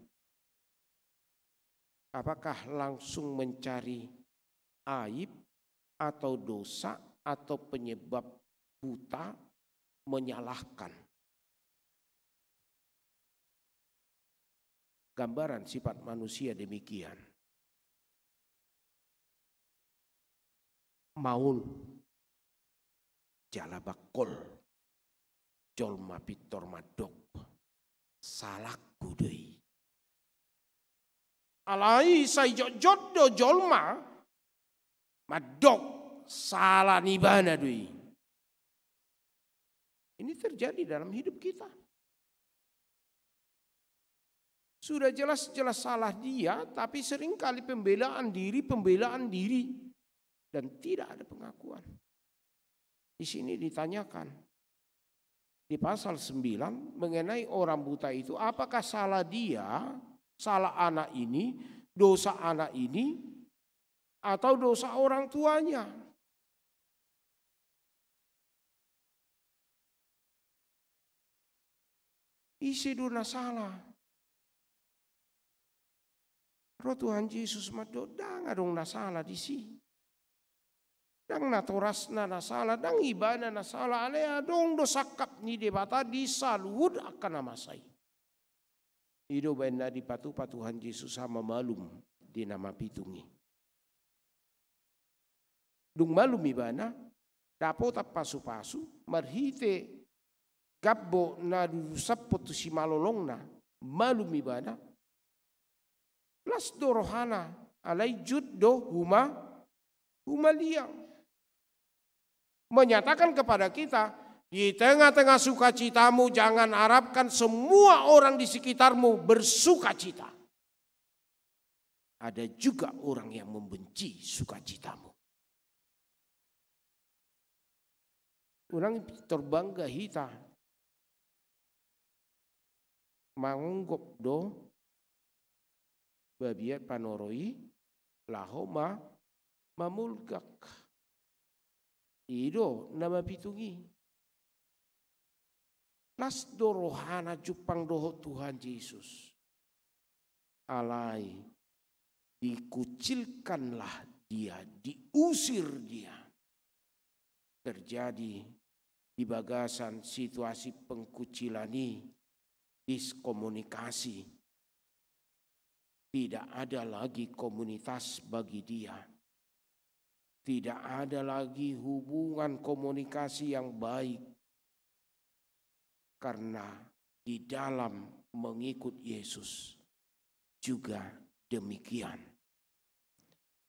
Apakah langsung mencari aib atau dosa atau penyebab buta menyalahkan? Gambaran sifat manusia demikian. Maul jala bakol jolma pitor madok salakku deui. Alai sai jodoh jolma madok salah nibana deui. Ini terjadi dalam hidup kita. Sudah jelas-jelas salah dia, tapi seringkali pembelaan diri, dan tidak ada pengakuan. Di sini ditanyakan, di pasal 9 mengenai orang buta itu, apakah salah dia, salah anak ini, dosa anak ini, atau dosa orang tuanya? Isi duna salah. Roh Tuhan Yesus madodang adong nasalah di si. Dang natoras na nasalah, dang ibana nasalah, ale adong dosakap ni debata di saluhud akan namasay. Ido benda di patupa Tuhan Yesus sama malum di nama pitungi. Dung malum ibana, dapo tap pasu-pasu, marhite gabbo na dusapot si malolong na, malum ibana, Las dorohana, alay jud do humaliang. menyatakan kepada kita, di tengah-tengah sukacitamu jangan harapkan semua orang di sekitarmu bersukacita. Ada juga orang yang membenci sukacitamu. Orang terbangga hita. Mangunggop do babiat panoroi lahoma mamulgak. Ido nama pitungi. Las do rohana jupang doho Tuhan Yesus. Alai dikucilkanlah dia, diusir dia. Terjadi di bagasan situasi pengkucilan ini, diskomunikasi. Tidak ada lagi komunitas bagi dia. Tidak ada lagi hubungan komunikasi yang baik. Karena di dalam mengikut Yesus juga demikian.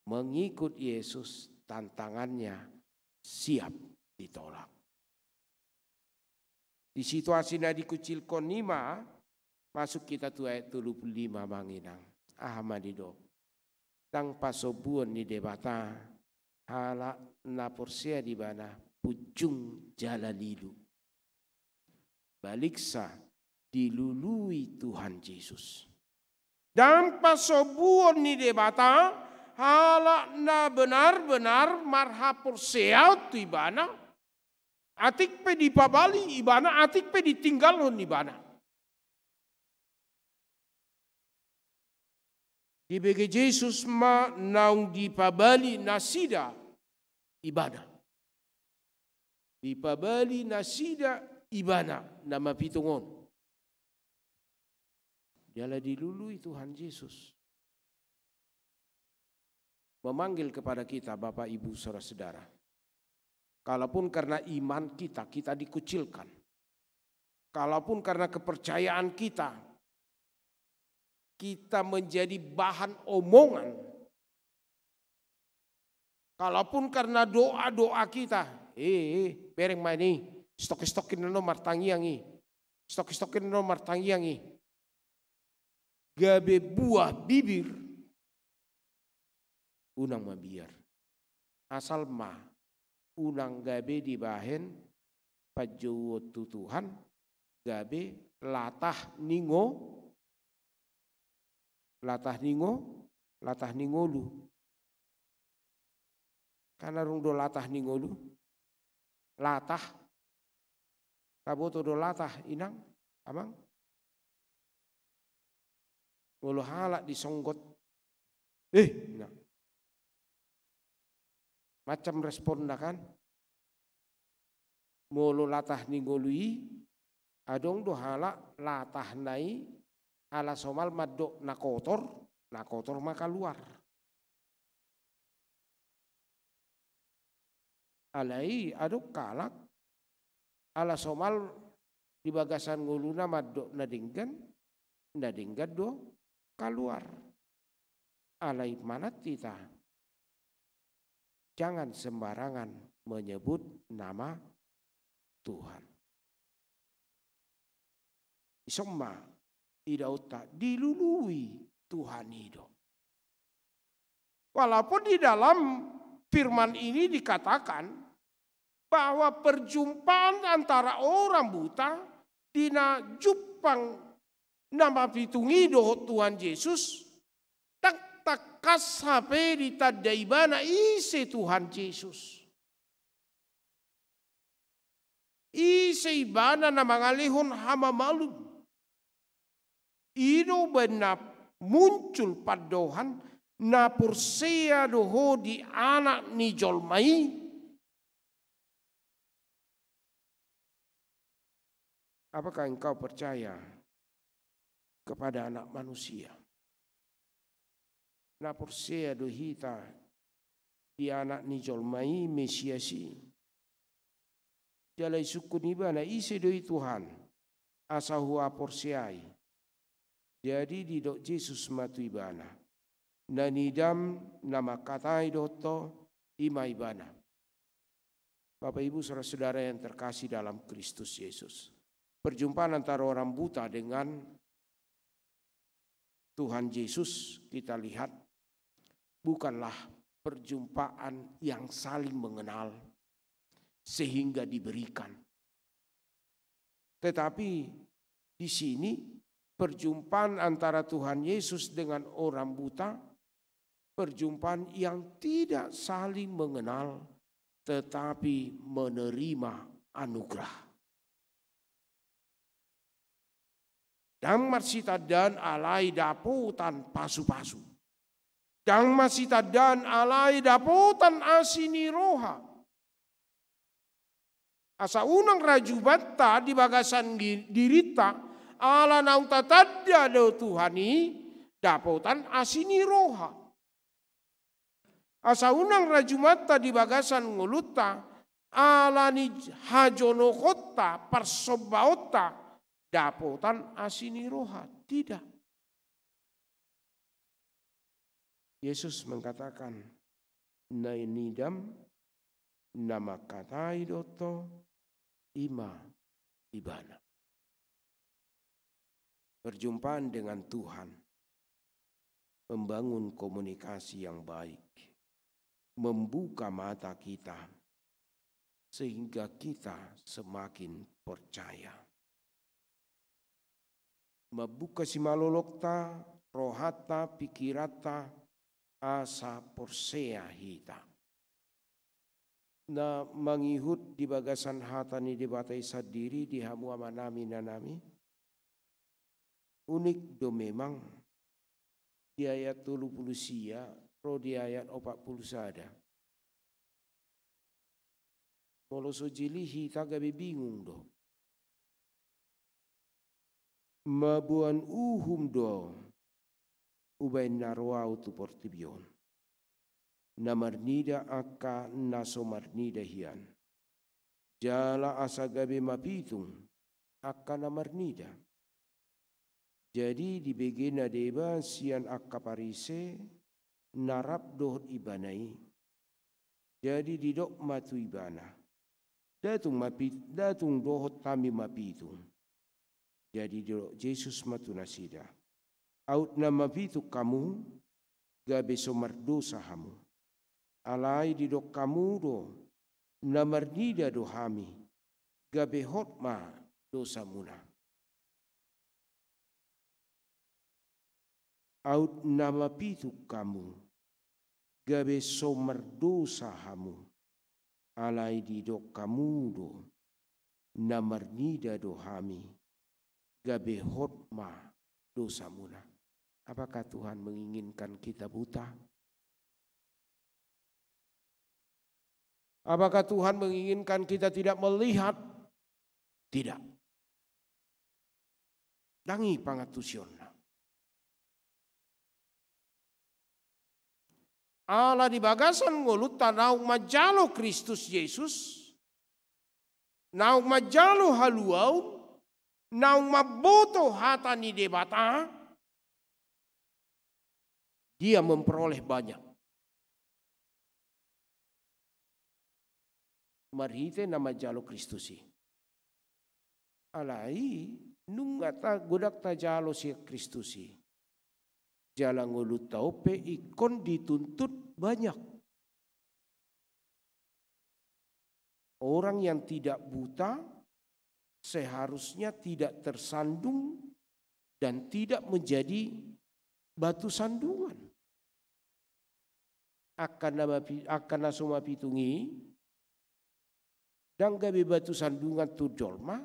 Mengikut Yesus tantangannya siap ditolak. Di situasi na dikucilkan nima, masuk kita tu ayat 35 manginang. Ahmadido. Tang pasobuan di debata, hala na porsia di bana, pujung jalalilu. Baliksa dilului Tuhan Yesus. Dan pasobuan di debata, hala na benar-benar marha porsia tu ibana. Atik pe dipabali ibana, atik pe ditinggalon ibana. Di bagi Yesus ma naung dipabali nasida ibana. Dipabali nasida ibana nama pitungon. Dialah dilului Tuhan Yesus. Memanggil kepada kita Bapak Ibu Saudara-saudara. Kalaupun karena iman kita, kita dikucilkan. Kalaupun karena kepercayaan kita, kita menjadi bahan omongan. Kalaupun karena doa-doa kita, bereng mani, stok-stokin nomor tanggiangi, stok-stokin nomor tanggiangi. Gabe buah bibir, unang mabiar. Asal ma. Unang gabe dibahen pajuwot tutuhan gabe latah ningolu karena rung do latah ningolu latah kaboto do latah inang amang ngolo halak disonggot nah. Macam respon kan, mulu latah ninggului, adong dohala latah nai, ala somal madok nakotor maka luar. Alai adok kalak, ala somal di bagasan nguluna madok nadinggan do kaluar. Alai mana tita. Jangan sembarangan menyebut nama Tuhan. Semua tidak utak dilului Tuhan itu. Walaupun di dalam firman ini dikatakan bahwa perjumpaan antara orang buta dina jupang nama pitungido Tuhan Yesus takas hape ditadaibana isi Tuhan Yesus. Isi ibana na mangalihon hama malum. Ino benar muncul padohan na porsia doho di anak ni jolmai. Apakah engkau percaya kepada anak manusia? Na porsia dohita di anak ni jolmai mesiasi. Jalai suku nibana isi doi Tuhan asahua porsiai. Jadi di dok Yesus matu ibana. Nanidam nama katai doto ima ibana. Bapak Ibu saudara-saudara yang terkasih dalam Kristus Yesus. Perjumpaan antara orang buta dengan Tuhan Yesus kita lihat bukanlah perjumpaan yang saling mengenal sehingga diberikan. Tetapi di sini perjumpaan antara Tuhan Yesus dengan orang buta, perjumpaan yang tidak saling mengenal tetapi menerima anugerah. Dang marsita dan alai daputan pasu-pasu. Dang marsita dan alai daputan asini roha. Asa unang raju batta di bagasan dirita ala naung tatadda do Tuhani daputan asini roha. Asa unang raju mata di bagasan nguluta ala ni hajono kota persobaota daputan asini roha. Tidak. Yesus mengatakan, nainidam nama katai doto ima ibana. Perjumpaan dengan Tuhan membangun komunikasi yang baik, membuka mata kita sehingga kita semakin percaya. Membuka si malolokta, rohata, pikirata, asa porsea hita. Na mangihut di bagasan hatani di batai sadiri di hamu amanami nanami. Unik do memang di ayat 30 sia, pro di ayat 40 sada. Moloso jilihi tagabe bingung do. Mabuan uhum do ubay narwau tu portibion. Namarnida aka nasomarnida hian. Jala asagabe mapitung aka namarnida. Jadi di begina deba sian akka parise narap dohot ibanai. Jadi di dok matu ibana. Datung dohot tami mapitung. Jadi di dok Yesus matu nasida. Out na mapitu kamu gabe somardosa hamu. Alai di dok kamu do namardida do hami. Gabe hotma dosa muna. Out nama pitu kamu, gabe somardosa hamu, alai di dok kamu do, namarnida do hami, gabe hotma dosa muna. Apakah Tuhan menginginkan kita buta? Apakah Tuhan menginginkan kita tidak melihat? Tidak. Dangi pangatusion. Allah di bagasan ngulut naung majalo Kristus Yesus, naung majalo haluau, naung maboto hatani debata, dia memperoleh banyak. Marhite nama jalo Kristusi. Alai nungata godak ta jalo si Kristusi. Jalan ngulut taupe ikon dituntut banyak. Orang yang tidak buta seharusnya tidak tersandung dan tidak menjadi batu sandungan. Akan nasuma pitungi dan gabi batu sandungan tu jolma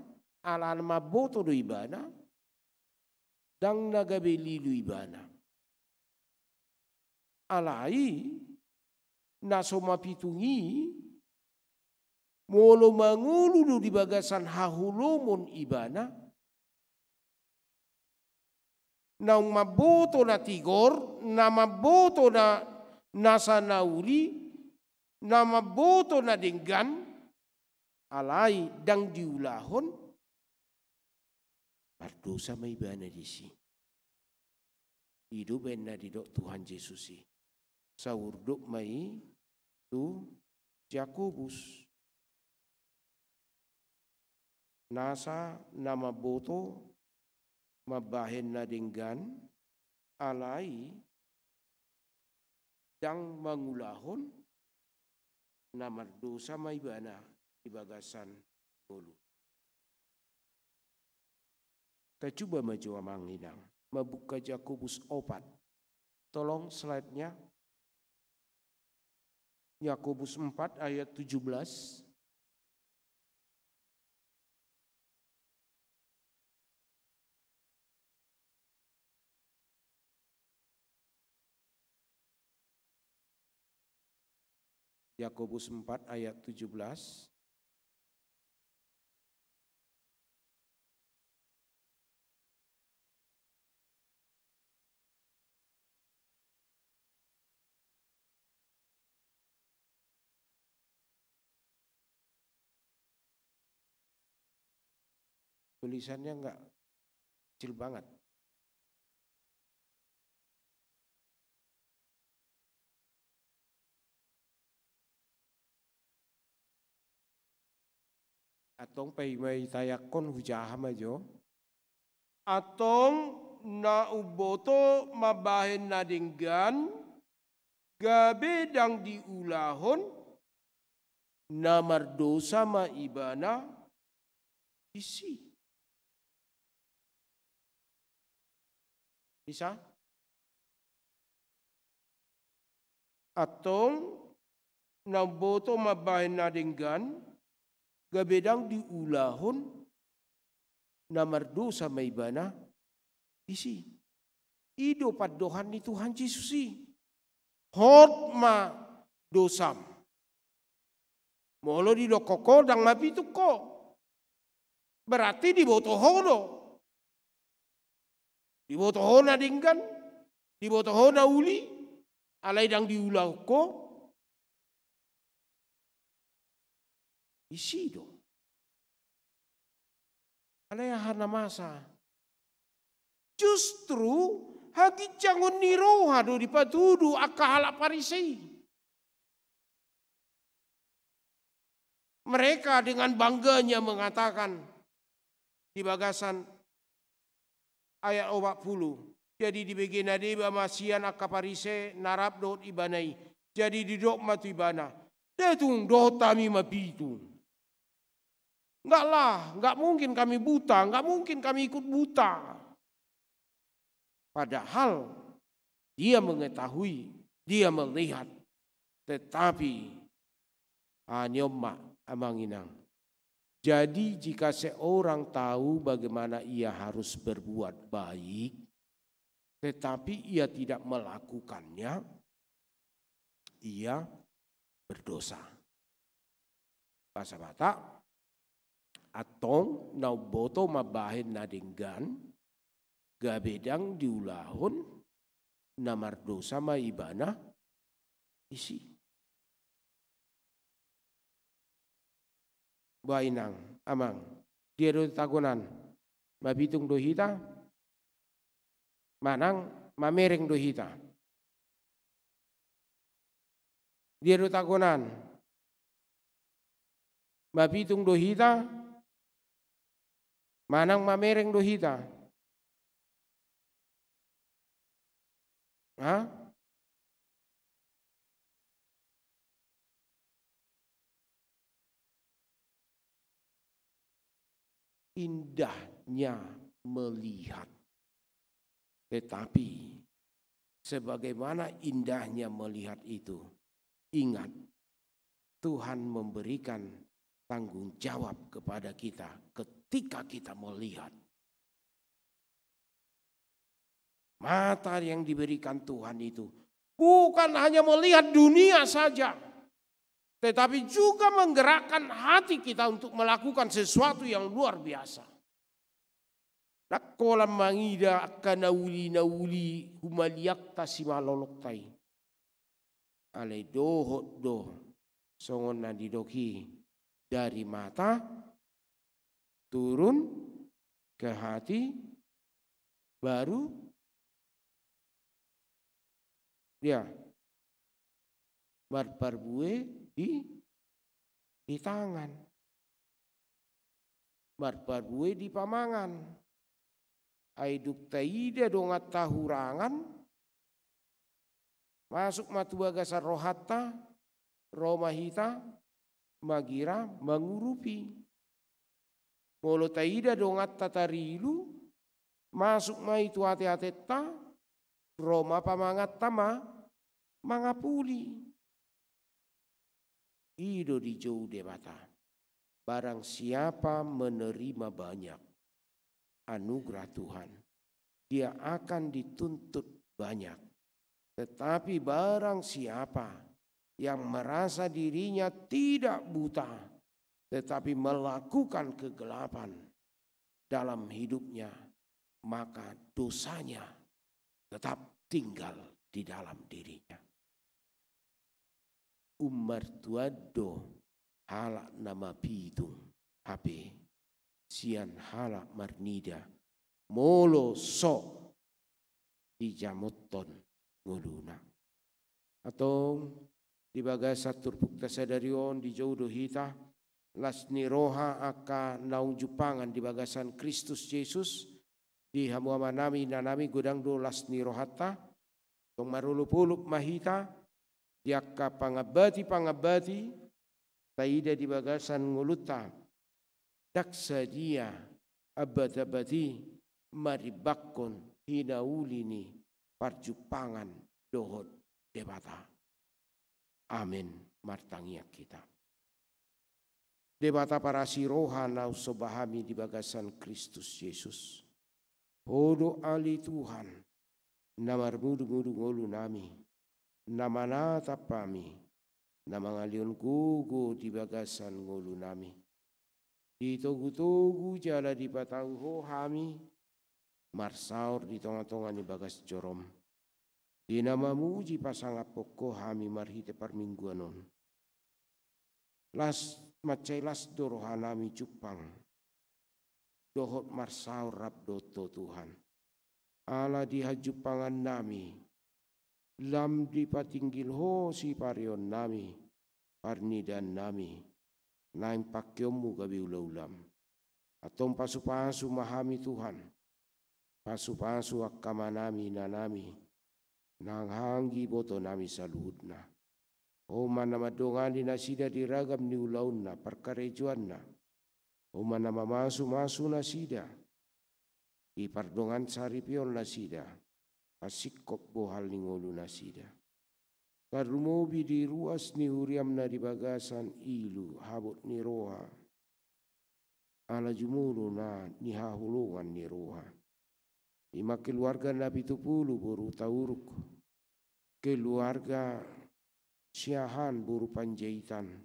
ala nama boto do ibana dan nagabe lilu ibana. Alai nasoma pitungi molo mangulu di bagasan hahulumon ibana naung maboto na tigor na maboto na nasanauli na maboto na denggan alai dang diulahon pardosa may ibana disi hidup na didok Tuhan Yesusi. Sawurduk mai tu Yakobus nasa nama boto mabahen na dinggan alai dang mangulahon na mardosa may bana ibagasan mulu. Kita coba maju manginang. Membuka Yakobus 4. Tolong slide-nya. Yakobus 4 ayat 17. Yakobus 4 ayat 17. Tulisannya enggak kecil banget. Atong pay may tayakon hujaham ajo. Atong na uboto mabahen na dinggan gabe dang diulahon na mardosa maibana isi. Bisa? Atong na uboto mabahen na dinggan gabedang diulahon na mardosa maibana isi. Ido padohan ni Tuhan Yesus si. Hot ma dosam. Molo di dokoko dang mapituk ko. Berarti di botohono. Di botohona dinggan. Di botohona uli. Alai dang diulah ko. Isi do. Alai hana masa. Justru hagi jangon niroha do dipatudu akahala Parisei. Mereka dengan bangganya mengatakan di bagasan ayat 40. Jadi di bagian adeba masian akaparise narap dot ibanai. Jadi di dok matu ibana. Detung dot kami mapitu. Enggak lah, enggak mungkin kami buta, enggak mungkin kami ikut buta. Padahal dia mengetahui, dia melihat. Tetapi nyoma amanginang. Jadi jika seorang tahu bagaimana ia harus berbuat baik, tetapi ia tidak melakukannya, ia berdosa. Bahasa Batak, atong nauboto mabahen na dinggan, gabedang diulahon, namar dosa maibana, isi. Bainang, amang, dia do tagunan, mabitung dohita, manang mamereng dohita. Dia do tagunan, mabitung dohita, manang mamereng dohita. Hah? Indahnya melihat. Tetapi sebagaimana indahnya melihat itu, ingat Tuhan memberikan tanggung jawab kepada kita ketika kita melihat. Mata yang diberikan Tuhan itu bukan hanya melihat dunia saja, tetapi juga menggerakkan hati kita untuk melakukan sesuatu yang luar biasa. Nakolam mangida akan nauli humaliak tasimaloloktai. Ale dohot do songon nadidoki dari mata turun ke hati baru dia barbarbue di tangan. marpadue di pamangan. Aiduk taida dongat tahurangan, masuk matu bagasan rohata, romahita, magira, mengurupi. Molo taida dongat tatarilu, masuk ma itu hati-hatita, roma pamangat tama, mangapuli. Ido di jauh debata. Barang siapa menerima banyak anugerah Tuhan, dia akan dituntut banyak. Tetapi barang siapa yang merasa dirinya tidak buta, tetapi melakukan kegelapan dalam hidupnya, maka dosanya tetap tinggal di dalam dirinya. Umar tuado halak nama pitung HP sian halak marnida molo sok di jamoton nguluna atau di bagasat turpukta sadarion di jauh hita lasni roha aka naung jupangan di bagasan Kristus Yesus di hamuama nami nanami godang do lasni rohata tong marulupulup mahita diaka pangabati taida di bagasan nguluta daksa dia abad-abadi maribakon hinaulini parjupangan dohot debata. Amin martangiak kita. Debata para siroha nau sobahami di bagasan Kristus Yesus. Hodo ali Tuhan namar mudu-mudu ngolu nami nama nata pami nama ngalion gugu di bagasan ngulu nami. Di togu-togu jala di patau ho hami. Marsaur di tonga-tonga ni bagas jorom. Di nama muji pasang apoko hami marhite parmingguanon. Las macai las dorohanami cupang. Dohot marsaur rabdoto Tuhan. Ala di hajupangan nami. Lam di patinggil ho si parion nami, parnidan nami, naim pakyomu gabi ulam. Atong pasu-pasu mahami Tuhan, pasu-pasu akama nami nanami, nang hanggi boto nami saluhutna. O mana madongani nasida diragam ni ulaunna, perkarejuanna. O mana mamasu-masu nasida, di pardongan saripion nasida. Asikop bohal ningolu nasida. Karumobi di ruas ni huriam na di bagasan ilu habot ni roha. Ala jumulu na ni hahulungan ni roha. Ima keluarga Nabi Tupulu buru tauruk. Keluarga siahan buru panjaitan.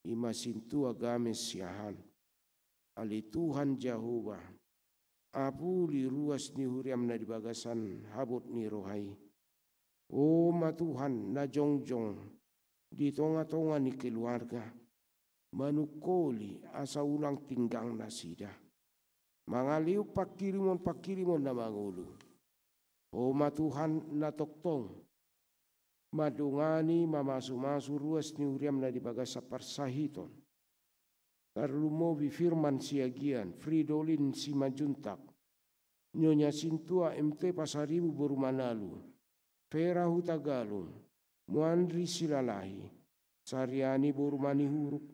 Ima sintu agames siahan. Ali Tuhan Jehovah. Apu li ruas ni huriam na di bagasan habut ni rohai. O ma Tuhan na jongjong di tonga-tonga ni keluarga. Manukoli asa ulang tinggang nasida. Mangaliu pakirimon na mangulu. O ma Tuhan na toktong. Madungani mamasu-masu ruas ni huriam na di bagasa parsahiton. Karlumobi firman siagian, Fridolin si majuntak, Nyonya Sintua MT Pasaribu boru Manalu, Vera Hutagalung, Muandri Silalahi, Sariani boru Manihuruk,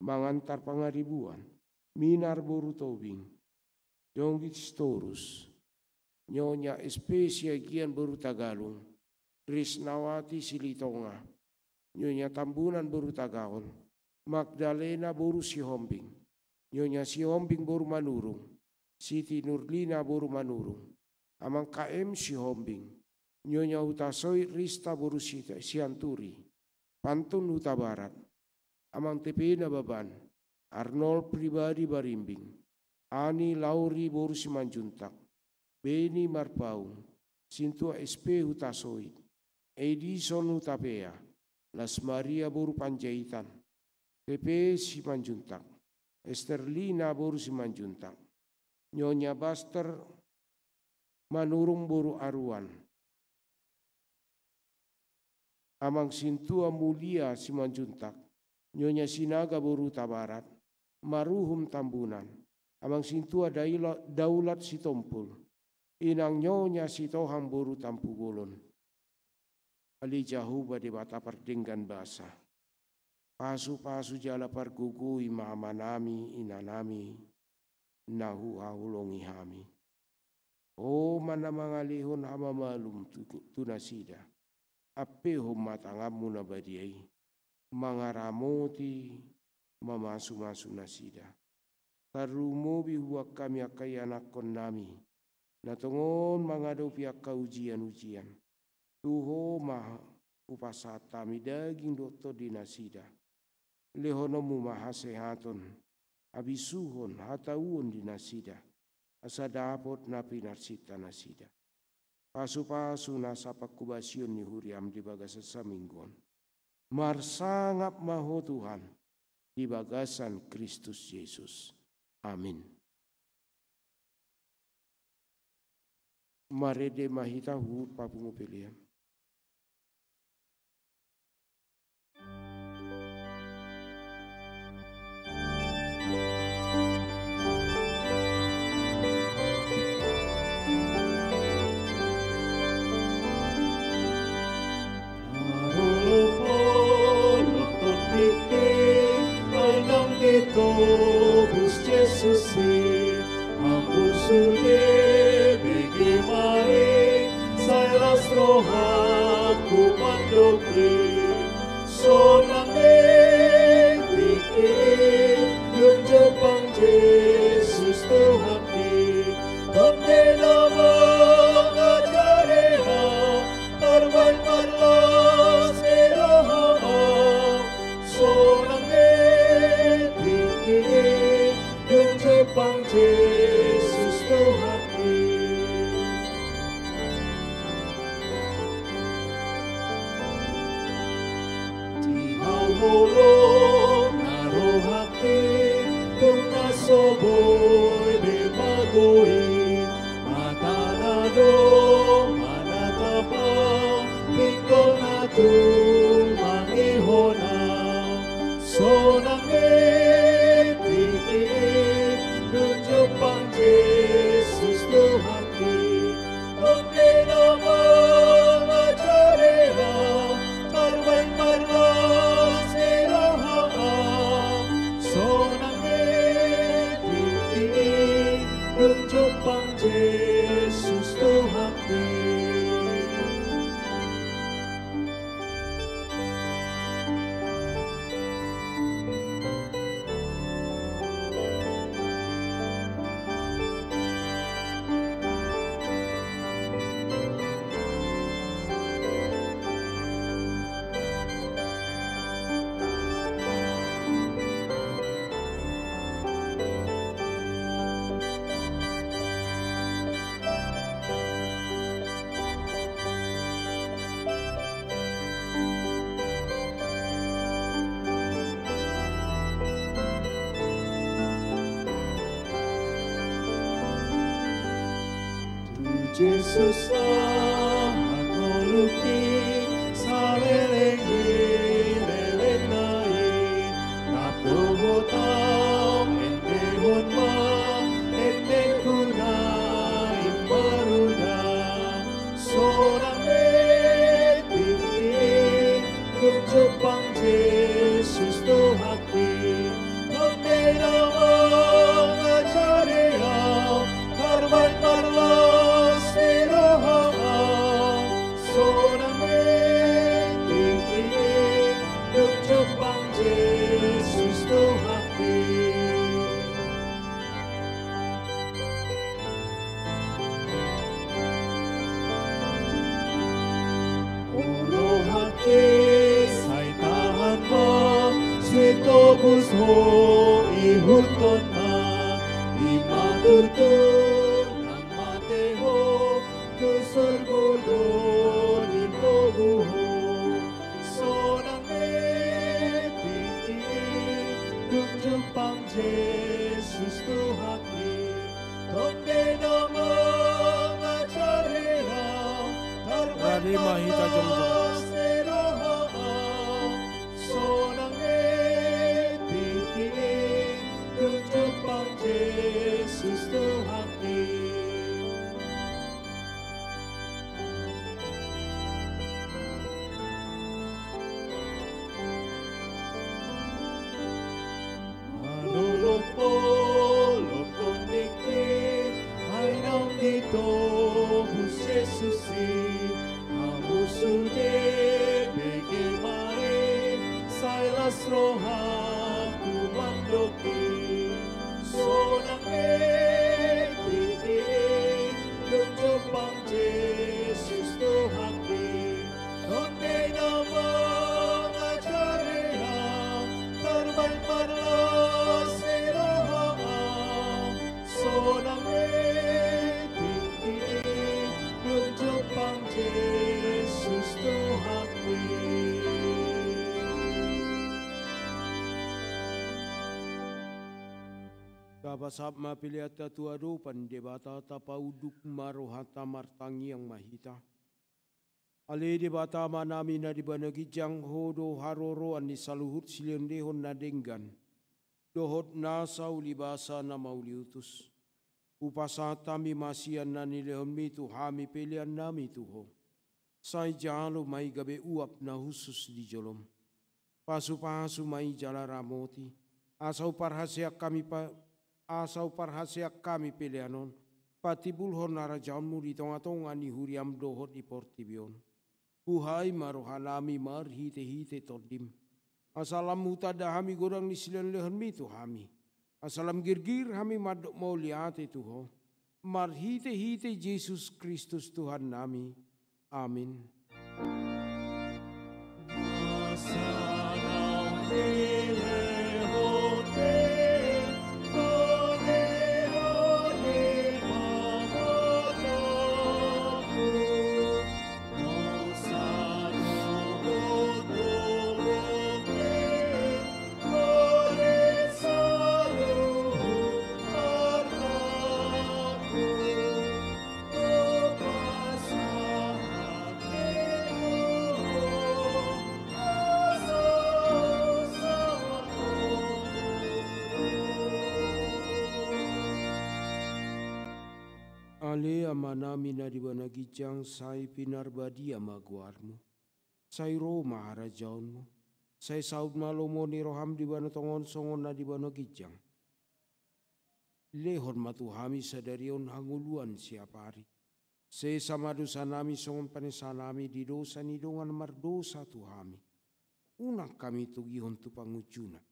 Mangantar Pangaribuan, Minar boru Tobing, Jonggit Storus, Nyonya SP siagian boru Tagalung, Risnawati Silitonga, Nyonya Tambunan boru Tagaol, Magdalena boru Sihombing, Nyonya Sihombing boru Manurung, Siti Nurlina boru Manurung, Amang KM Sihombing, Nyonya Utasoy Rista boru Sianturi, Pantun Huta Barat, Amang Tepena Baban, Arnold Pribadi Barimbing, Ani Lauri boru Simanjuntak, Beni Marpaung, Sintua SP Hutasoy, Edison Hutapea, Las Maria boru Panjaitan, Pepe Simanjuntak, Esterlina boru Simanjuntak, Nyonya Baster Manurung boru Aruan, Amang Sintua Mulia Simanjuntak, Nyonya Sinaga boru Tabarat, Maruhum Tambunan, amang sintua daulat si tompul, inang nyonya si tohang boru tampu bolon. Ali jahu bade bata pardenggan basa. Pasu-pasu jala pargugui mamanami inanami, nahu haulongi hami. Oh mana mangalihon hama malum tunasida. Ape homatangamu nabadiai. Mangaramoti mamasu-masu nasida. Karumo bihuak kami akai anak konami. Natongon mangado pihak ujian-ujian. Tuho maha upasata mi daging doktor dinasida. Lehonomu maha sehaton. Abisuhon hatauon dinasida. Asa dapot napi narsita nasida. Pasu-pasu nasapa kubasion ni huriam di bagasa saminggon. Marsangap maho Tuhan di bagasan Kristus Yesus. Amin. Marede mahitahu papungu pilihan. Tobus Jesus ampun surge begi mai saya rasrohaku mandokri sonang tiki yung Jepang Jesus tuhaki tonde nama ngajareha tarban marlas eroha sonang yung Jepang Jesus tuhaki. Tihaw holong narohaki kung nasoboy bemagoi matanado manatapang pingkol na tumangihona sonang yung Jepang Jesus tuhaki onde nama ngajareha tarban marlas eroha sonang yung Jepang Jesus tuhaki. Jesus akoluki salelengi lelenai naprohotam endehon ma endekuna imbaruda sonang etiki yung Jepang Jesus tuhaki onde nama ngajareha tarban marlas eroha sonang etiki yung Jepang Jesus tuhaki. Urohaki say tahan mo sitobus ho ihuton ma imatutun ang mateho kesergodon imoguho sonang etiki yung Jepang Jesus tuhaki tonde nama ngajareha Rade mahita jongjong. eroha sonang etiki yung Jepang Jesus Tapasap mapiliata tuado pandebata tapauduk marohata martangi yang mahita. Ale debata manami na dibanagijang hodo haroro ani saluhut silendehon na denggan. Dohot nasa ulibasa na mauliutus. Upasata mi masian na nilehon mi tuhami pilihan nami tuho. Sai jalo mai gabe uap na husus di jolom. Pasu-pasu mai jala ramoti. Asau parhasiak kami pilihanon. Patibulhon narajaunmu di tonga-tonga ni huriam dohot di portibion. Buhai marohanami marhite-hite todim. Asalam mutada hami godang ni silan lehen mi tu hami. Asalam girgir hami madok mau liate tuho. Marhite-hite Yesus Kristus Tuhan nami. Amin. Ale amanami na dibanagijang say pinarbadi amaguarmo. Say Roma harajaunmo. Say saud malomo ni roham dibanatongon songon na dibanagijang. Lehon matuhami sadarion hanguluan siapari. Say samadusa nami songon panesanami di dosa ni dongan mardosa tuhami. Unang kami tugihon tu pangujuna.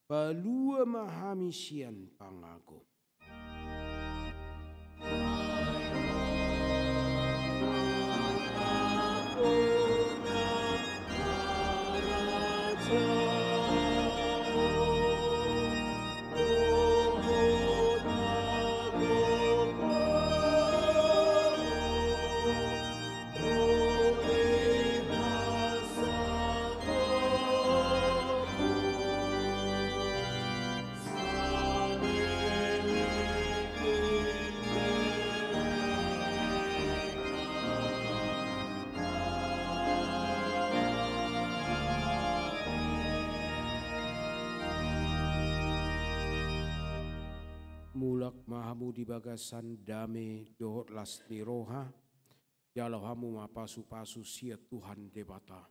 Balua mahami sian pangago. Mulak mahamu di bagasan dame dohot lasti roha, jalau hamu mapasu-pasu siat Tuhan debata.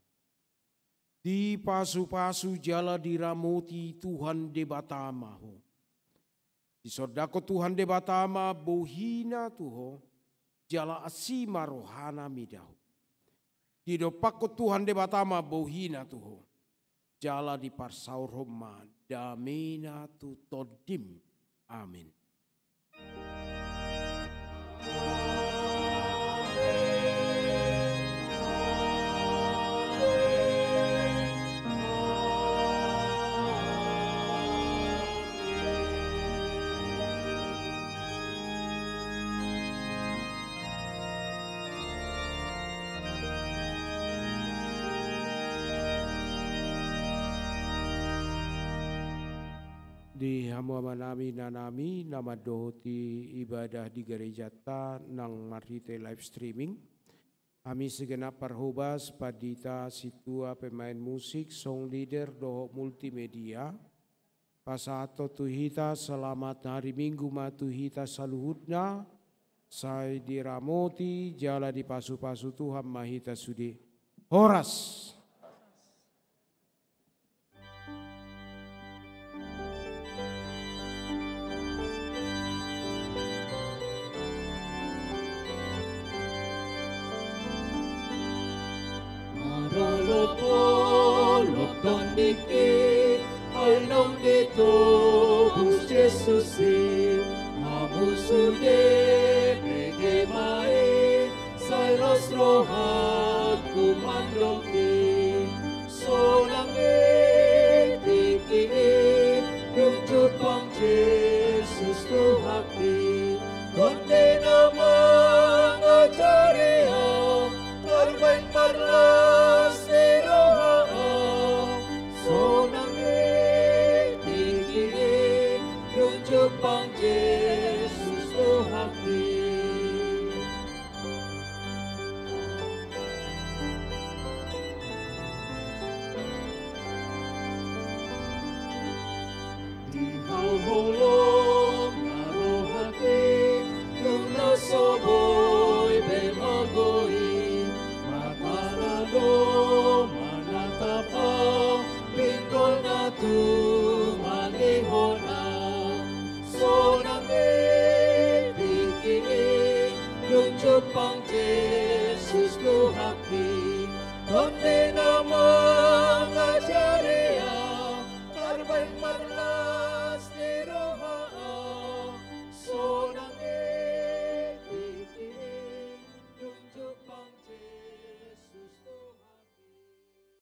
Di pasu-pasu jala diramoti Tuhan debata maho. Di sodako Tuhan debata ma bohina tuho, jala asima rohana midahu. Di dopako Tuhan debata ma bohina tuho, jala di parsaur homa damena tu todim. Amin. Di hamuama nami nanami nama dohoti ibadah di gereja ta nang marhite live streaming. Kami segenap parhobas padita situa pemain musik, song leader doho multimedia. Pasato tuhita selamat hari Minggu matuhita saluhutna. Sai diramoti jala di pasu-pasu Tuhan mahita sudi. Horas. Lopon dikit ay nong dito Bus Jesusin Hamu sude Pege mai Say los roha